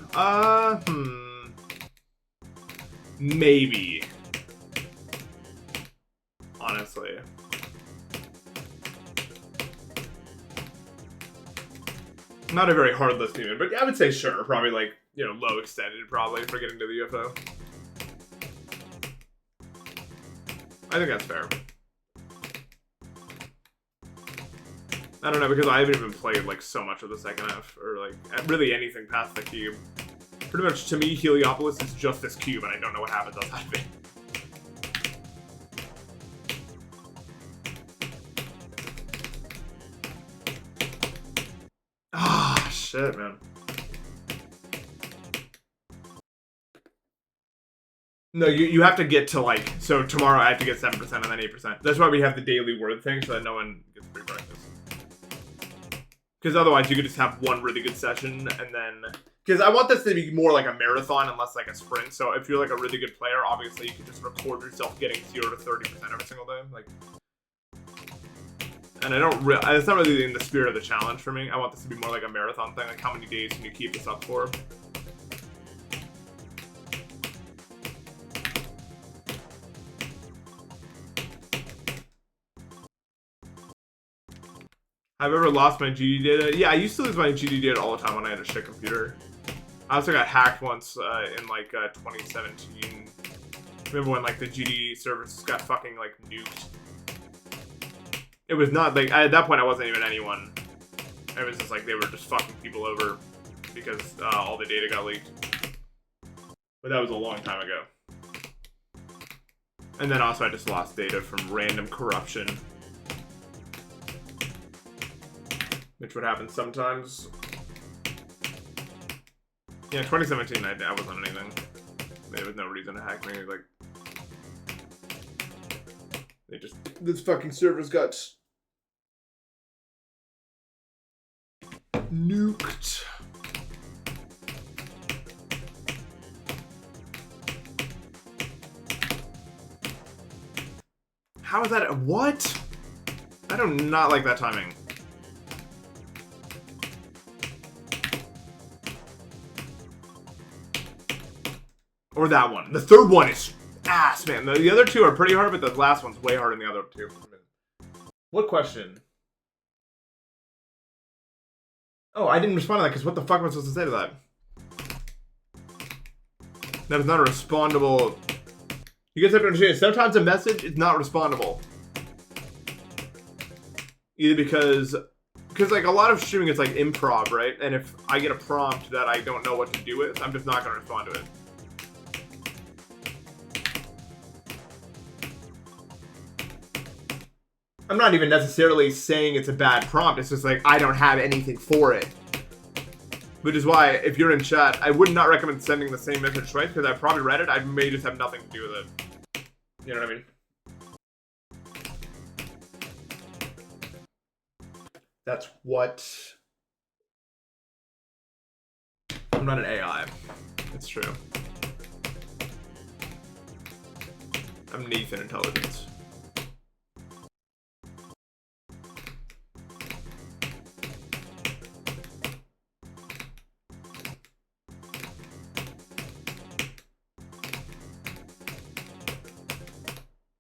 Maybe. Honestly. Not a very hard list demon, but I would say sure. Probably like, you know, low extended probably for getting to the UFO. I think that's fair. I don't know, because I haven't even played, like, so much of the second half, or, like, really anything past the cube. Pretty much, to me, Heliopolis is just this cube, and I don't know what happens outside of it. Ah, shit, man. No, you have to get to, like, so tomorrow I have to get 7% and then 8%. That's why we have the daily word thing, so that no one gets free practice. Because otherwise you could just have one really good session and then... Because I want this to be more like a marathon and less like a sprint. So if you're like a really good player, obviously you can just record yourself getting 0 to 30% every single day. Like, and I don't really... It's not really in the spirit of the challenge for me. I want this to be more like a marathon thing. Like, how many days can you keep this up for? I've ever lost my GD data. Yeah, I used to lose my GD data all the time when I had a shit computer. I also got hacked once in like 2017. Remember when like the GD services got fucking like nuked? It was not like, at that point I wasn't even anyone. It was just like they were just fucking people over because all the data got leaked. But that was a long time ago. And then also I just lost data from random corruption. Which would happen sometimes. Yeah, 2017, I wasn't anything. There was no reason to hack me. Like, they just... This fucking server's got... nuked. How is that... What? I do not like that timing. Or that one. The third one is ass, man. The other two are pretty hard, but the last one's way harder than the other two. What question? Oh, I didn't respond to that because what the fuck am I supposed to say to that? That is not a respondable... You guys have to understand, sometimes a message is not respondable. Either because like a lot of streaming is like improv, right? And if I get a prompt that I don't know what to do with, I'm just not going to respond to it. I'm not even necessarily saying it's a bad prompt. It's just like, I don't have anything for it. Which is why, if you're in chat, I would not recommend sending the same message twice, because I probably read it. I may just have nothing to do with it. You know what I mean? That's what... I'm not an AI. It's true. I'm Nathan Intelligence.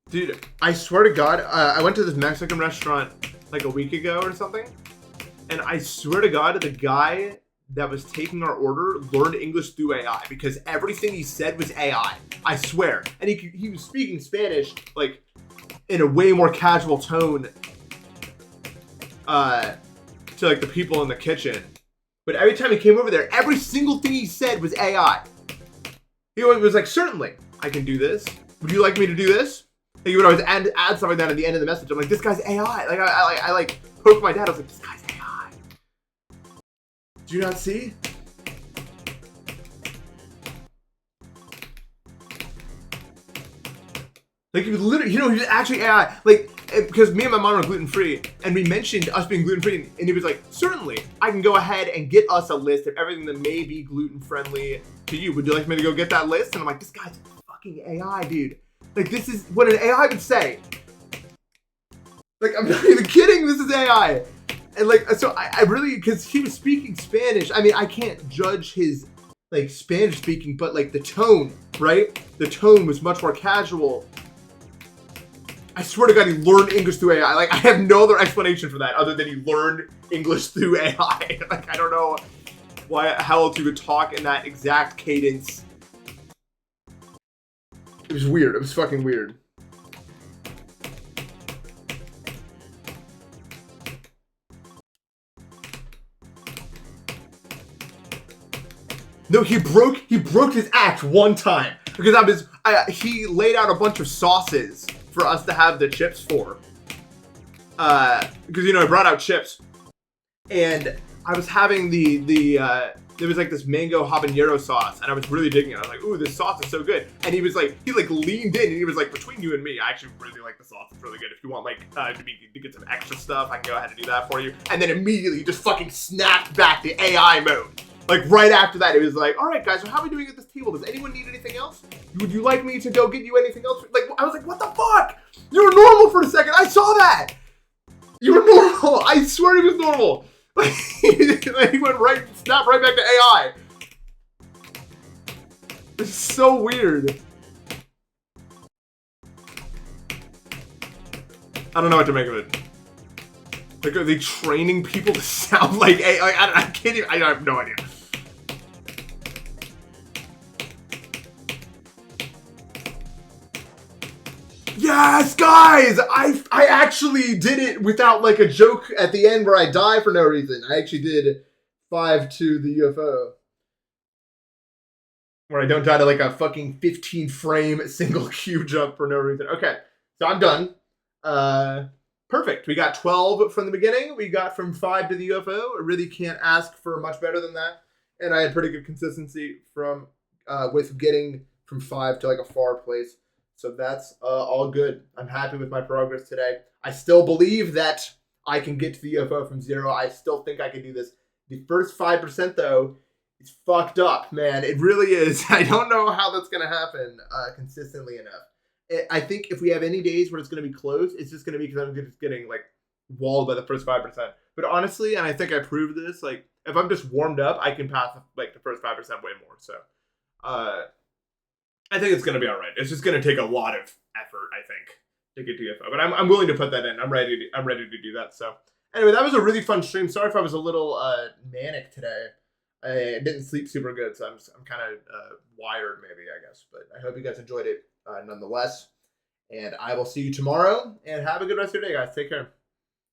Dude, I swear to God, I went to this Mexican restaurant like a week ago or something, and I swear to God, the guy that was taking our order learned English through AI because everything he said was AI. I swear. And he was speaking Spanish like in a way more casual tone to like the people in the kitchen. But every time he came over there, every single thing he said was AI. He was like, certainly, I can do this. Would you like me to do this? And he would always add something like that at the end of the message. I'm like, this guy's AI. Like I like poked my dad. I was like, this guy's AI. Do you not see? Like, he was literally, he was actually AI. Like, because me and my mom are gluten-free, and we mentioned us being gluten-free, and he was like, certainly, I can go ahead and get us a list of everything that may be gluten-friendly to you. Would you like me to go get that list? And I'm like, this guy's fucking AI, dude. Like, this is what an AI would say. Like, I'm not even kidding, this is AI. And like, so I really, because he was speaking Spanish, I mean, I can't judge his, like, Spanish speaking, but like the tone, right? The tone was much more casual. I swear to God, he learned English through AI. Like, I have no other explanation for that other than he learned English through AI. Like, I don't know how else you would talk in that exact cadence. It was weird. It was fucking weird. No, he broke his act one time because he laid out a bunch of sauces for us to have the chips for. Because I brought out chips, and I was having there was like this mango habanero sauce, and I was really digging it. I was like, ooh, this sauce is so good. And he leaned in, and he was like, between you and me, I actually really like the sauce. It's really good. If you want to get some extra stuff, I can go ahead and do that for you. And then immediately he just fucking snapped back to AI mode. Like, right after that, it was like, all right, guys, so how are we doing at this table? Does anyone need anything else? Would you like me to go get you anything else? Like, I was like, what the fuck? You were normal for a second. I saw that. You were normal. I swear he was normal. Like, he went snapped right back to AI. It's so weird. I don't know what to make of it. Like, are they training people to sound like AI? I can't even, I have no idea. Yes, guys! I actually did it without like a joke at the end where I die for no reason. I actually did 5 to the UFO. Where I don't die to like a fucking 15 frame single Q jump for no reason. Okay, so I'm done. Perfect. We got 12 from the beginning. We got from 5 to the UFO. I really can't ask for much better than that. And I had pretty good consistency from with getting from 5 to like a far place. So that's all good. I'm happy with my progress today. I still believe that I can get to the UFO from 0. I still think I can do this. The first 5% though, it's fucked up, man. It really is. I don't know how that's going to happen consistently enough. I think if we have any days where it's going to be close, it's just going to be because I'm just getting like walled by the first 5%. But honestly, and I think I proved this, like if I'm just warmed up, I can pass like the first 5% way more. So I think it's going to be all right. It's just going to take a lot of effort, I think, to get to UFO. But I'm willing to put that in. I'm ready to do that. So anyway, that was a really fun stream. Sorry if I was a little manic today. I didn't sleep super good, so I'm kind of wired maybe, I guess. But I hope you guys enjoyed it nonetheless. And I will see you tomorrow. And have a good rest of your day, guys. Take care.